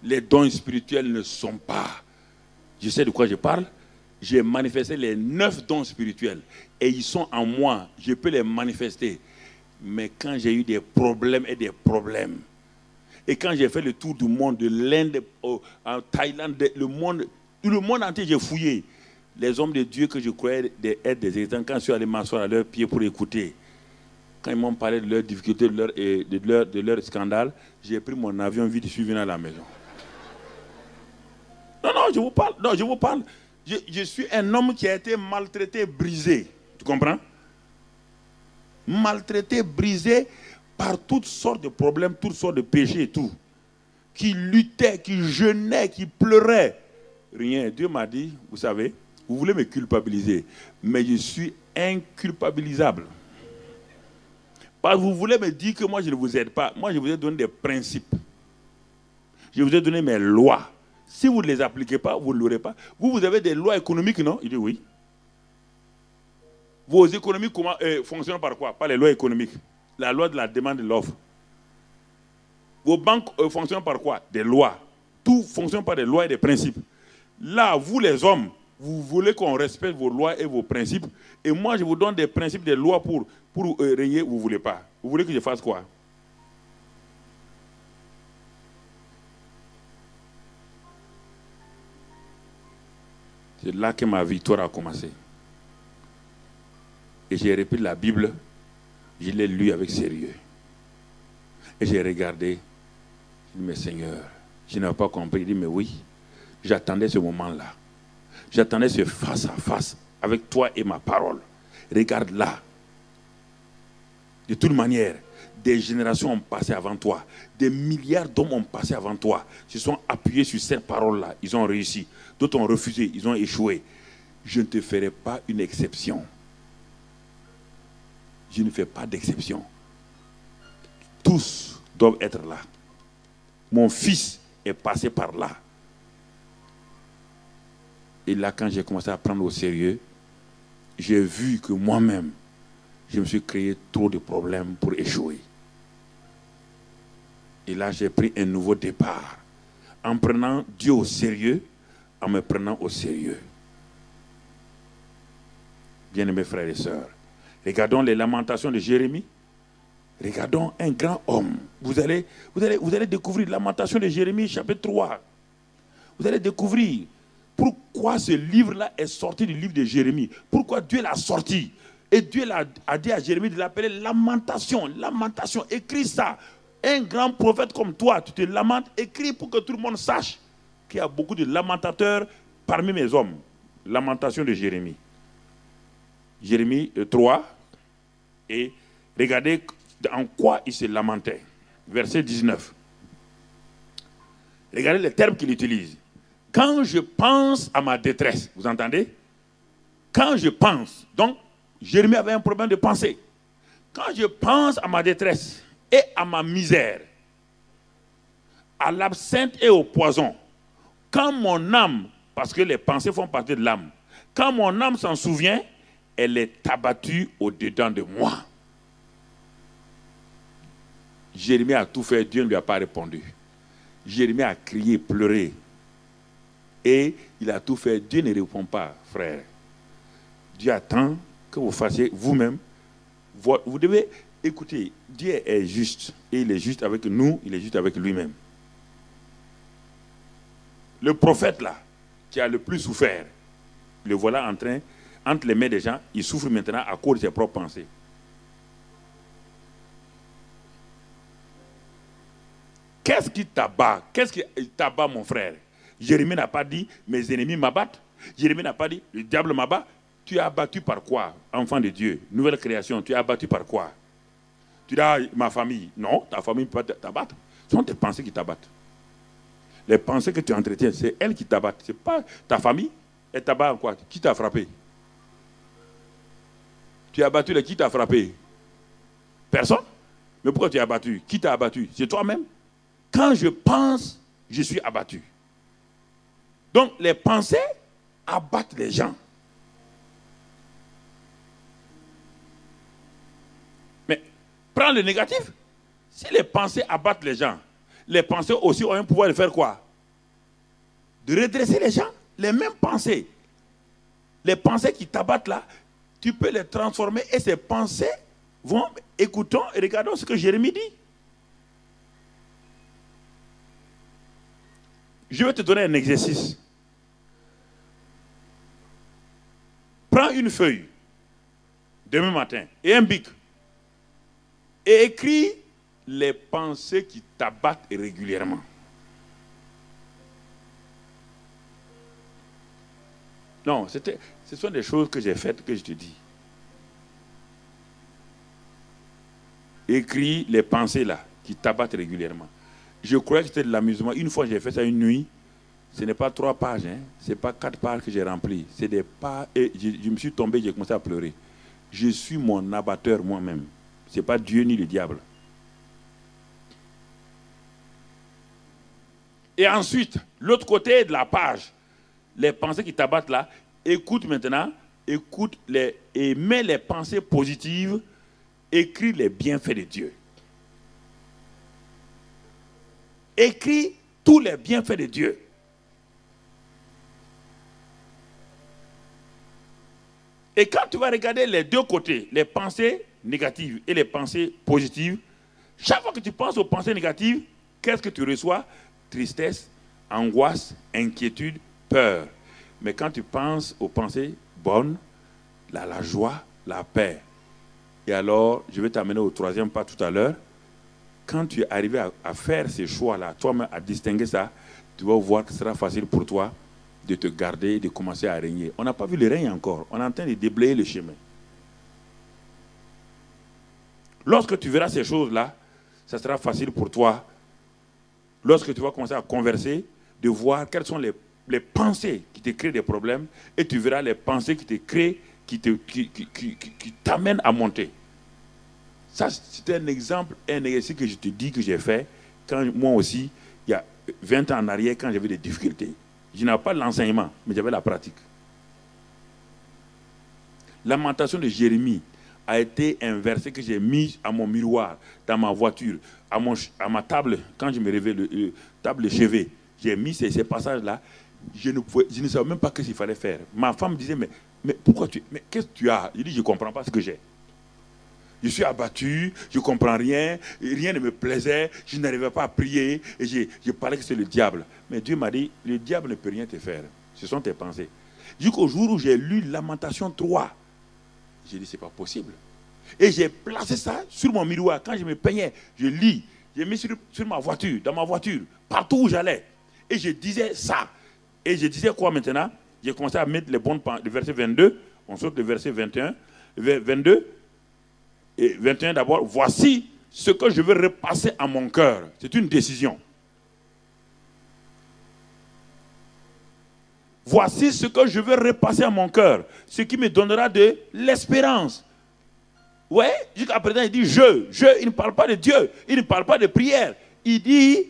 [SPEAKER 2] Les dons spirituels ne sont pas... Je sais de quoi je parle. J'ai manifesté les 9 dons spirituels. Et ils sont en moi. Je peux les manifester. Mais quand j'ai eu des problèmes, et quand j'ai fait le tour du monde, de l'Inde en Thaïlande, le monde entier, j'ai fouillé. Les hommes de Dieu que je croyais être des exemples, quand je suis allé m'asseoir à leurs pieds pour écouter, quand ils m'ont parlé de leurs difficultés, de leur scandale, j'ai pris mon avion vite, je suis venu à la maison. Non, je vous parle. Non, je vous parle. Je suis un homme qui a été maltraité, brisé. Tu comprends? Maltraité, brisé par toutes sortes de problèmes, toutes sortes de péchés et tout. Qui luttait, qui jeûnait, qui pleurait. Rien. Dieu m'a dit, vous savez, vous voulez me culpabiliser, mais je suis inculpabilisable. Parce que vous voulez me dire que moi je ne vous aide pas. Moi je vous ai donné des principes. Je vous ai donné mes lois. Si vous ne les appliquez pas, vous ne l'aurez pas. Vous avez des lois économiques, non? Il dit oui. Vos économies fonctionnent par quoi? Par les lois économiques. La loi de la demande et de l'offre. Vos banques fonctionnent par quoi? Des lois. Tout fonctionne par des lois et des principes. Là, vous les hommes, vous voulez qu'on respecte vos lois et vos principes. Et moi, je vous donne des principes, des lois pour régner, vous ne voulez pas. Vous voulez que je fasse quoi? C'est là que ma victoire a commencé. Et j'ai repris la Bible, je l'ai lu avec sérieux. Et j'ai regardé, je dis, mais Seigneur, je n'avais pas compris. Il dit, mais oui, j'attendais ce moment-là. J'attendais ce face à face avec toi et ma parole. Regarde là. De toute manière, des générations ont passé avant toi. Des milliards d'hommes ont passé avant toi. Se sont appuyés sur cette parole-là. Ils ont réussi. D'autres ont refusé. Ils ont échoué. Je ne te ferai pas une exception. Je ne fais pas d'exception. Tous doivent être là. Mon fils est passé par là. Et là, quand j'ai commencé à prendre au sérieux, j'ai vu que moi-même, je me suis créé trop de problèmes pour échouer. Et là, j'ai pris un nouveau départ. En prenant Dieu au sérieux, en me prenant au sérieux. Bien-aimés frères et sœurs, regardons les lamentations de Jérémie. Regardons un grand homme. Vous allez découvrir la lamentation de Jérémie, chapitre 3. Vous allez découvrir pourquoi ce livre-là est sorti du livre de Jérémie. Pourquoi Dieu l'a sorti. Et Dieu a dit à Jérémie de l'appeler lamentation. Lamentation, écris ça. Un grand prophète comme toi, tu te lamentes, écris pour que tout le monde sache qu'il y a beaucoup de lamentateurs parmi mes hommes. Lamentation de Jérémie. Jérémie 3. Et regardez en quoi il se lamentait. Verset 19. Regardez les termes qu'il utilise. Quand je pense à ma détresse, vous entendez? Quand je pense, donc Jérémie avait un problème de pensée. Quand je pense à ma détresse et à ma misère, à l'absinthe et au poison, quand mon âme, parce que les pensées font partie de l'âme, quand mon âme s'en souvient, elle est abattue au-dedans de moi. Jérémie a tout fait, Dieu ne lui a pas répondu. Jérémie a crié, pleuré. Et il a tout fait, Dieu ne répond pas, frère. Dieu attend que vous fassiez vous-même. Vous devez écouter, Dieu est juste. Et il est juste avec nous, il est juste avec lui-même. Le prophète là, qui a le plus souffert, le voilà en train, entre les mains des gens, il souffre maintenant à cause de ses propres pensées. Qu'est-ce qui t'abat? Qu'est-ce qui t'abat, mon frère? Jérémie n'a pas dit, mes ennemis m'abattent. Jérémie n'a pas dit, le diable m'abat. Tu es abattu par quoi, enfant de Dieu? Nouvelle création, tu es abattu par quoi? Tu dis, ah, ma famille. Non, ta famille ne peut pas t'abattre. Ce sont tes pensées qui t'abattent. Les pensées que tu entretiens, c'est elles qui t'abattent. Ce n'est pas ta famille. Elle t'abat en quoi? Qui t'a frappé? Tu es abattu, qui t'a frappé? Personne. Mais pourquoi tu es abattu? Qui t'a abattu? C'est toi-même. Quand je pense, je suis abattu. Donc, les pensées abattent les gens. Mais, prends le négatif. Si les pensées abattent les gens, les pensées aussi ont un pouvoir de faire quoi? De redresser les gens. Les mêmes pensées. Les pensées qui t'abattent là, tu peux les transformer et ces pensées vont, écoutons et regardons ce que Jérémie dit. Je vais te donner un exercice. Prends une feuille demain matin et un bic et écris les pensées qui t'abattent régulièrement. Non, ce sont des choses que j'ai faites que je te dis. Écris les pensées là, qui t'abattent régulièrement. Je croyais que c'était de l'amusement. Une fois, j'ai fait ça une nuit. Ce n'est pas 3 pages, hein. Ce n'est pas 4 pages que j'ai remplies. C'est des pages. Et je me suis tombé, j'ai commencé à pleurer. Je suis mon abatteur moi-même. Ce n'est pas Dieu ni le diable. Et ensuite, l'autre côté de la page, les pensées qui t'abattent là, écoute maintenant, et mets les pensées positives, écris les bienfaits de Dieu. Écris tous les bienfaits de Dieu. Et quand tu vas regarder les deux côtés, les pensées négatives et les pensées positives, chaque fois que tu penses aux pensées négatives, qu'est-ce que tu reçois? Tristesse, angoisse, inquiétude, peur. Mais quand tu penses aux pensées bonnes, la joie, la paix. Et alors, je vais t'amener au 3e pas tout à l'heure. Quand tu es arrivé à faire ces choix-là, toi-même à distinguer ça, tu vas voir que ce sera facile pour toi de te garder et de commencer à régner. On n'a pas vu le règne encore. On est en train de déblayer le chemin. Lorsque tu verras ces choses-là, ça sera facile pour toi, lorsque tu vas commencer à converser, de voir quelles sont les pensées qui te créent des problèmes, et tu verras les pensées qui te créent, qui t'amènent à monter. Ça, c'est un exemple, un exercice que je te dis que j'ai fait, quand moi aussi, il y a 20 ans en arrière, quand j'avais des difficultés. Je n'avais pas l'enseignement, mais j'avais la pratique. Lamentation de Jérémie a été un verset que j'ai mis à mon miroir, dans ma voiture, à ma table, quand je me réveille, table de chevet. J'ai mis ces passages-là. Je ne savais même pas ce qu'il fallait faire. Ma femme me disait, mais pourquoi mais qu'est-ce que tu as? Je dis, je ne comprends pas ce que j'ai. Je suis abattu, je ne comprends rien, rien ne me plaisait, je n'arrivais pas à prier, et je parlais que c'est le diable. Mais Dieu m'a dit, le diable ne peut rien te faire. Ce sont tes pensées. Jusqu'au jour où j'ai lu Lamentation 3, j'ai dit, c'est pas possible. Et j'ai placé ça sur mon miroir. Quand je me peignais, je lis. J'ai mis sur ma voiture, dans ma voiture, partout où j'allais. Et je disais ça. Et je disais quoi maintenant? J'ai commencé à mettre les bonnes pensées. Le verset 22, on saute le verset 21, 22. Et 21 d'abord, voici ce que je veux repasser à mon cœur. C'est une décision. Voici ce que je veux repasser à mon cœur, ce qui me donnera de l'espérance. Ouais, jusqu'à présent, il dit il ne parle pas de Dieu, il ne parle pas de prière. Il dit,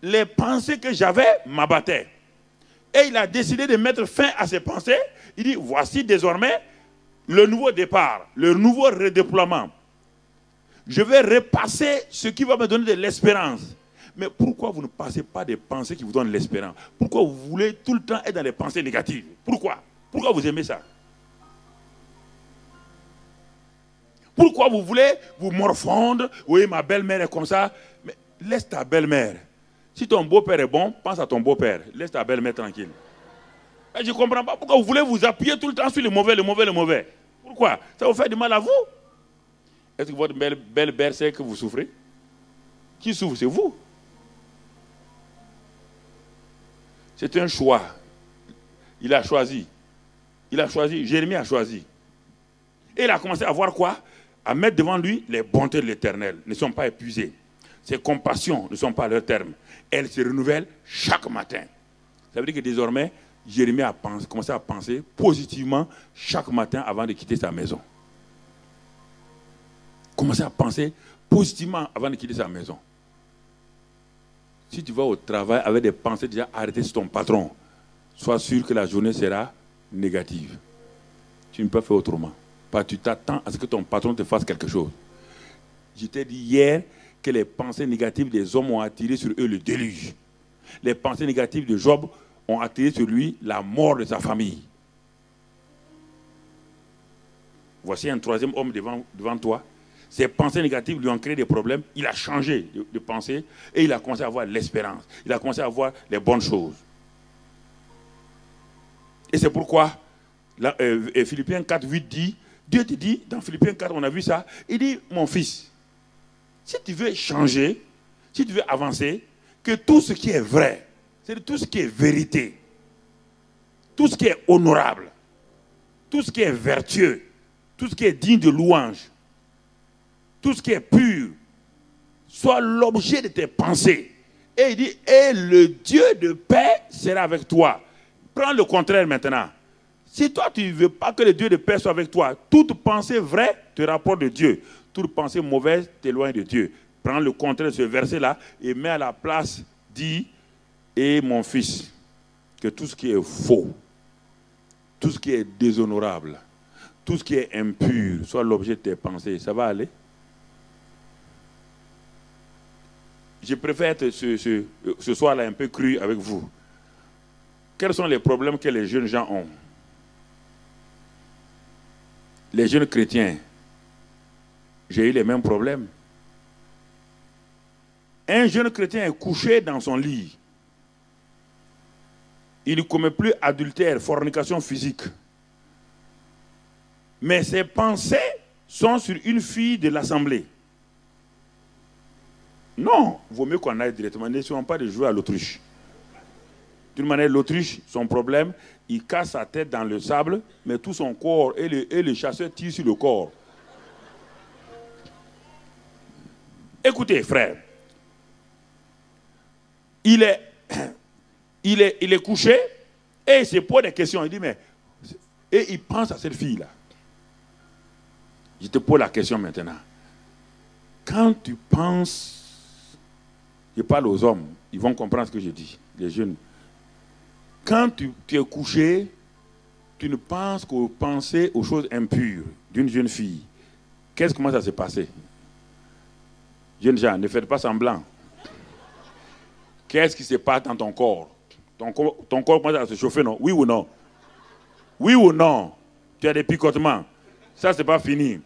[SPEAKER 2] les pensées que j'avais m'abattaient. Et il a décidé de mettre fin à ses pensées. Il dit, voici désormais le nouveau départ, le nouveau redéploiement. Je vais repasser ce qui va me donner de l'espérance. Mais pourquoi vous ne passez pas des pensées qui vous donnent l'espérance? Pourquoi vous voulez tout le temps être dans les pensées négatives? Pourquoi? Pourquoi vous aimez ça? Pourquoi vous voulez vous morfondre? Oui, ma belle-mère est comme ça. Mais laisse ta belle-mère. Si ton beau-père est bon, pense à ton beau-père. Laisse ta belle-mère tranquille. Et je ne comprends pas pourquoi vous voulez vous appuyer tout le temps sur le mauvais, le mauvais, le mauvais. Pourquoi? Ça vous fait du mal à vous? Est-ce que votre belle-mère sait que vous souffrez? Qui souffre? C'est vous. C'est un choix. Il a choisi. Il a choisi. Jérémie a choisi. Et il a commencé à voir quoi? À mettre devant lui les bontés de l'Éternel. Ne sont pas épuisées. Ses compassions ne sont pas à leur terme. Elles se renouvellent chaque matin. Ça veut dire que désormais, Jérémie a commencé à penser positivement chaque matin avant de quitter sa maison. Commencer à penser positivement avant de quitter sa maison. Si tu vas au travail avec des pensées déjà arrêtées sur ton patron, sois sûr que la journée sera négative. Tu ne peux pas faire autrement. Parce que tu t'attends à ce que ton patron te fasse quelque chose. Je t'ai dit hier que les pensées négatives des hommes ont attiré sur eux le déluge. Les pensées négatives de Job ont attiré sur lui la mort de sa famille. Voici un 3e homme devant toi. Ses pensées négatives lui ont créé des problèmes. Il a changé de pensée et il a commencé à avoir l'espérance. Il a commencé à voir les bonnes choses. Et c'est pourquoi Philippiens 4, 8 dit, Dieu te dit, dans Philippiens 4, on a vu ça, il dit, mon fils, si tu veux changer, si tu veux avancer, que tout ce qui est vrai, c'est tout ce qui est vérité, tout ce qui est honorable, tout ce qui est vertueux, tout ce qui est digne de louange, tout ce qui est pur, soit l'objet de tes pensées. Et il dit, et le Dieu de paix sera avec toi. Prends le contraire maintenant. Si toi, tu ne veux pas que le Dieu de paix soit avec toi, toute pensée vraie te rapporte de Dieu. Toute pensée mauvaise t'éloigne de Dieu. Prends le contraire de ce verset-là et mets à la place, dis, et mon fils, que tout ce qui est faux, tout ce qui est déshonorable, tout ce qui est impur, soit l'objet de tes pensées. Ça va aller? Je préfère être ce soir-là un peu cru avec vous. Quels sont les problèmes que les jeunes gens ont? Les jeunes chrétiens, j'ai eu les mêmes problèmes. Un jeune chrétien est couché dans son lit. Il ne commet plus adultère, fornication physique. Mais ses pensées sont sur une fille de l'assemblée. Non, il vaut mieux qu'on aille directement. N'essayons pas de jouer à l'autruche. D'une manière, l'autruche, son problème, il casse sa tête dans le sable, mais tout son corps, et le chasseur tire sur le corps. Écoutez, frère, il est couché, et il se pose des questions. Il dit, mais... Et il pense à cette fille-là. Je te pose la question maintenant. Quand tu penses, je parle aux hommes, ils vont comprendre ce que je dis, les jeunes. Quand tu es couché, tu ne penses qu'aux pensées, aux choses impures d'une jeune fille. Qu'est-ce qui commence à se passer? Jeunes gens, ne faites pas semblant. Qu'est-ce qui se passe dans ton corps? Ton corps commence à se chauffer, non? Oui ou non? Oui ou non? Tu as des picotements. Ça, c'est pas fini.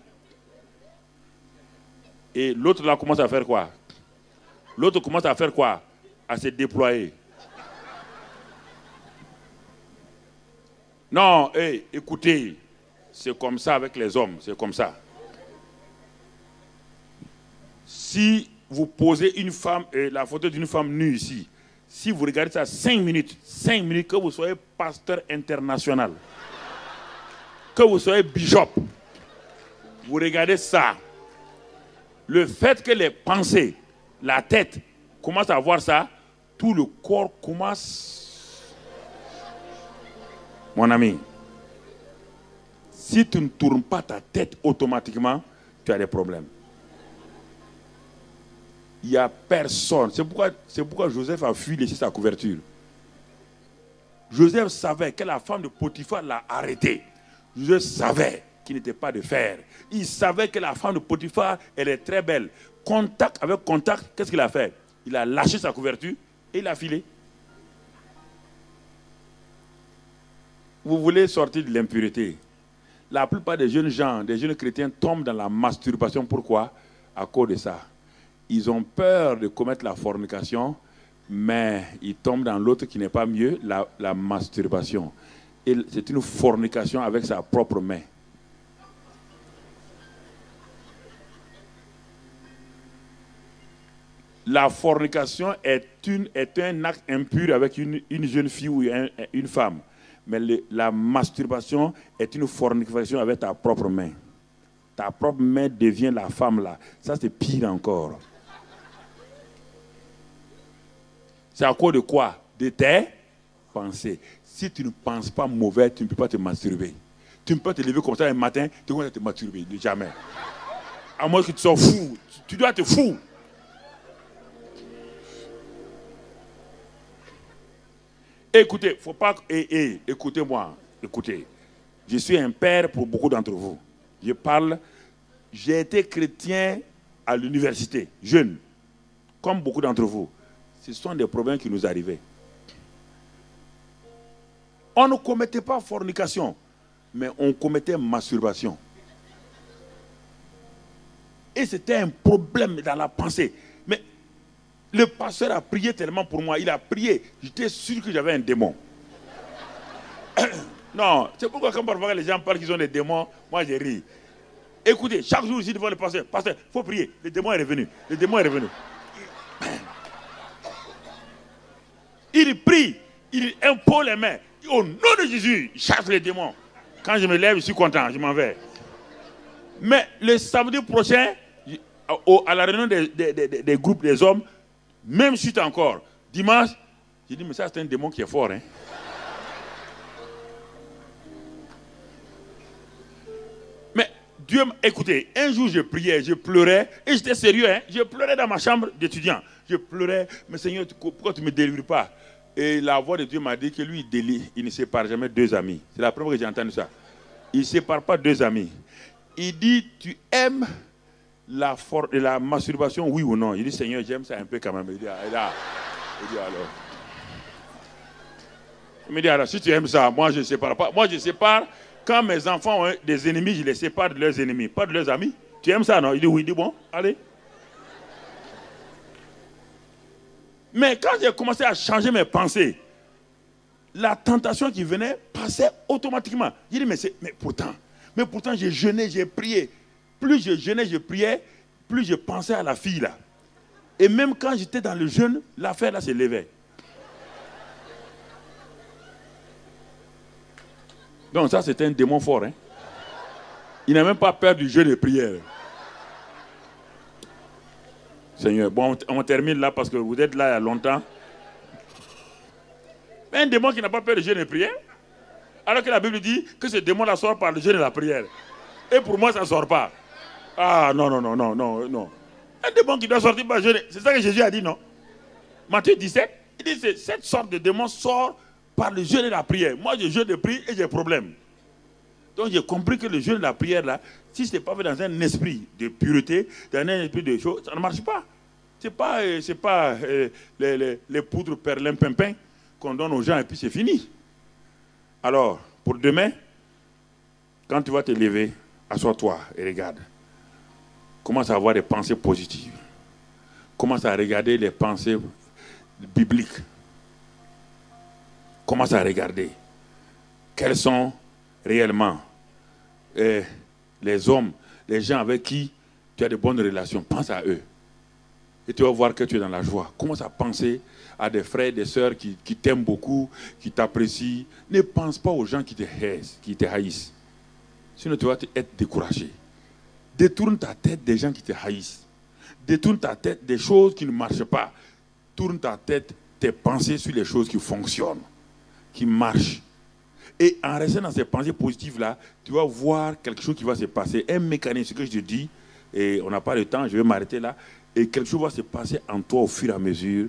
[SPEAKER 2] Et l'autre là commence à faire quoi? L'autre commence à faire quoi? À se déployer. Non, hey, écoutez, c'est comme ça avec les hommes, c'est comme ça. Si vous posez une femme, la photo d'une femme nue ici, si vous regardez ça 5 minutes, que vous soyez pasteur international, que vous soyez bishop, vous regardez ça, le fait que les pensées, la tête commence à voir ça, tout le corps commence... Mon ami, si tu ne tournes pas ta tête automatiquement, tu as des problèmes. Il n'y a personne. C'est pourquoi Joseph a fui laisser sa couverture. Joseph savait que la femme de Potiphar l'a arrêté. Joseph savait qu'il n'était pas de fer. Il savait que la femme de Potiphar, elle est très belle. Contact avec contact, qu'est-ce qu'il a fait? Il a lâché sa couverture et il a filé. Vous voulez sortir de l'impureté. La plupart des jeunes gens, des jeunes chrétiens tombent dans la masturbation. Pourquoi? À cause de ça. Ils ont peur de commettre la fornication, mais ils tombent dans l'autre qui n'est pas mieux, la masturbation. Et c'est une fornication avec sa propre main. La fornication est un acte impur avec une jeune fille ou une femme. Mais la masturbation est une fornication avec ta propre main. Ta propre main devient la femme là. Ça, c'est pire encore. C'est à cause de quoi? De tes pensées. Si tu ne penses pas mauvais, tu ne peux pas te masturber. Tu ne peux pas te lever comme ça un matin, tu vas te masturber. Jamais. À moins que tu sois fou. Tu dois être fou. Écoutez, faut pas. Écoutez-moi. Écoutez. Je suis un père pour beaucoup d'entre vous. J'ai été chrétien à l'université, jeune, comme beaucoup d'entre vous. Ce sont des problèmes qui nous arrivaient. On ne commettait pas fornication, mais on commettait masturbation. Et c'était un problème dans la pensée. Mais le pasteur a prié tellement pour moi, il a prié. J'étais sûr que j'avais un démon. Non, c'est pourquoi quand parfois les gens parlent qu'ils ont des démons, moi j'ai ri. Écoutez, chaque jour ici devant le pasteur, il faut prier. Le démon est revenu. Le démon est revenu. Il prie, il impose les mains. Au nom de Jésus, je chasse les démons. Quand je me lève, je suis content, je m'en vais. Mais le samedi prochain, à la réunion des groupes des hommes, même suite encore, dimanche, j'ai dit, mais ça c'est un démon qui est fort. Hein? Mais Dieu, écoutez, un jour je priais, je pleurais, et j'étais sérieux, hein? Je pleurais dans ma chambre d'étudiant. Je pleurais, mais Seigneur, pourquoi tu ne me délivres pas? Et la voix de Dieu m'a dit que lui, il ne sépare jamais deux amis. C'est la première fois que j'ai entendu ça. Il ne sépare pas deux amis. Il dit, tu aimes la masturbation, oui ou non? Il dit, Seigneur, j'aime ça un peu quand même. Il dit, alors. Il me dit, alors, si tu aimes ça, moi je ne sépare pas. Moi je sépare, quand mes enfants ont des ennemis, je les sépare de leurs ennemis, pas de leurs amis. Tu aimes ça, non? Il dit, oui, il dit, bon, allez. Mais quand j'ai commencé à changer mes pensées, la tentation qui venait passait automatiquement. J'ai dit, mais pourtant j'ai jeûné, j'ai prié. Plus je jeûnais, je priais, plus je pensais à la fille là. Et même quand j'étais dans le jeûne, l'affaire là s'élevait. Donc ça c'était un démon fort. Hein? Il n'a même pas peur du jeûne de prière. Seigneur, bon, on termine là parce que vous êtes là il y a longtemps. Mais un démon qui n'a pas peur de jeûne et prière, alors que la Bible dit que ce démon-là sort par le jeûne et la prière. Et pour moi, ça ne sort pas. Ah, non. Un démon qui doit sortir par le jeûne, c'est ça que Jésus a dit, non? Matthieu 17, il dit que cette sorte de démon sort par le jeûne et la prière. Moi, je jeûne et prie et j'ai problème. Donc, j'ai compris que le jeûne et la prière, là, si ce n'est pas fait dans un esprit de pureté, dans un esprit de choses, ça ne marche pas. Ce n'est pas les poudres perlimpinpin qu'on donne aux gens et puis c'est fini. Alors, pour demain, quand tu vas te lever, assois-toi et regarde. Commence à avoir des pensées positives. Commence à regarder les pensées bibliques. Commence à regarder quels sont réellement les hommes, les gens avec qui tu as de bonnes relations. Pense à eux. Et tu vas voir que tu es dans la joie. Commence à penser à des frères et des sœurs qui t'aiment beaucoup, qui t'apprécient. Ne pense pas aux gens qui te haïssent. Sinon, tu vas être découragé. Détourne ta tête des gens qui te haïssent. Détourne ta tête des choses qui ne marchent pas. Tourne ta tête, tes pensées sur les choses qui fonctionnent, qui marchent. Et en restant dans ces pensées positives-là, tu vas voir quelque chose qui va se passer. Un mécanisme, ce que je te dis, et on n'a pas le temps, je vais m'arrêter là. Et quelque chose va se passer en toi au fur et à mesure.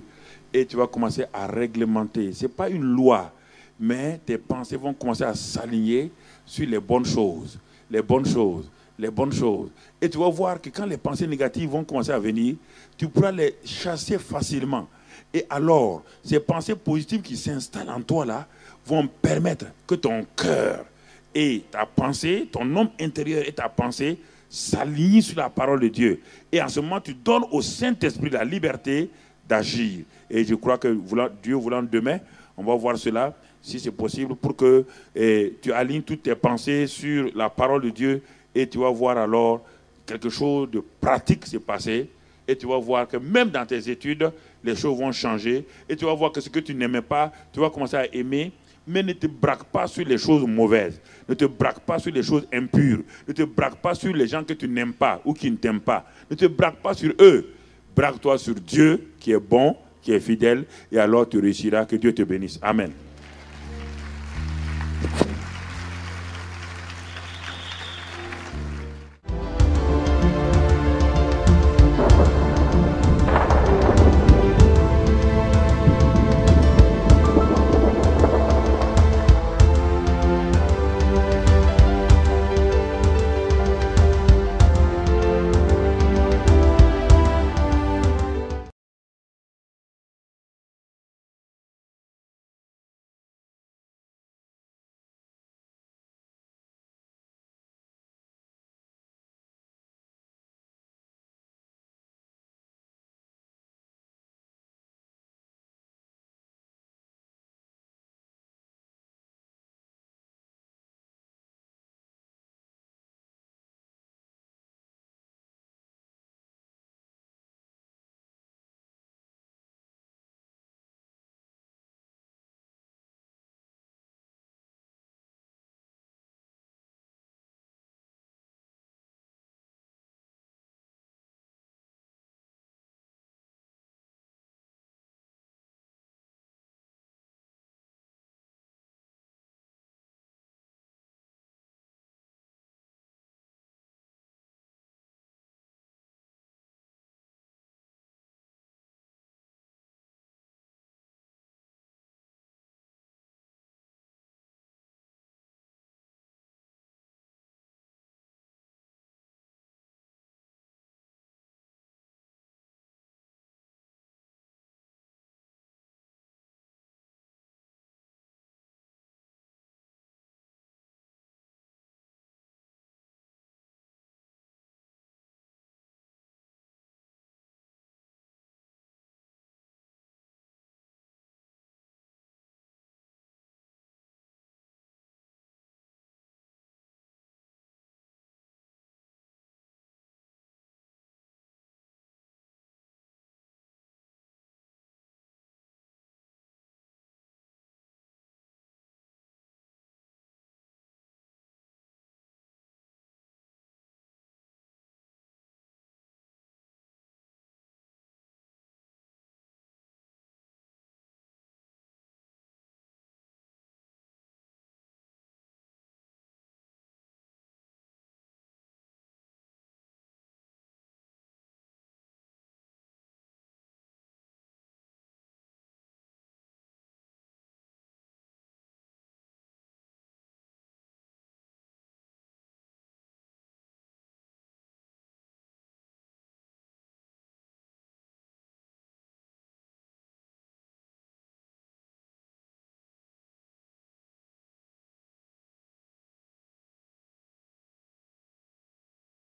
[SPEAKER 2] Et tu vas commencer à réglementer. Ce n'est pas une loi, mais tes pensées vont commencer à s'aligner sur les bonnes choses. Les bonnes choses. Les bonnes choses. Et tu vas voir que quand les pensées négatives vont commencer à venir, tu pourras les chasser facilement. Et alors, ces pensées positives qui s'installent en toi là, vont permettre que ton cœur et ta pensée, ton homme intérieur et ta pensée s'alignent sur la parole de Dieu. Et en ce moment, tu donnes au Saint-Esprit la liberté d'agir. Et je crois que Dieu voulant demain, on va voir cela, si c'est possible, pour que tu alignes toutes tes pensées sur la parole de Dieu et tu vas voir alors quelque chose de pratique se passer. Et tu vas voir que même dans tes études, les choses vont changer. Et tu vas voir que ce que tu n'aimais pas, tu vas commencer à aimer. Mais ne te braque pas sur les choses mauvaises. Ne te braque pas sur les choses impures. Ne te braque pas sur les gens que tu n'aimes pas ou qui ne t'aiment pas. Ne te braque pas sur eux. Braque-toi sur Dieu qui est bon, qui est fidèle. Et alors tu réussiras. Que Dieu te bénisse. Amen.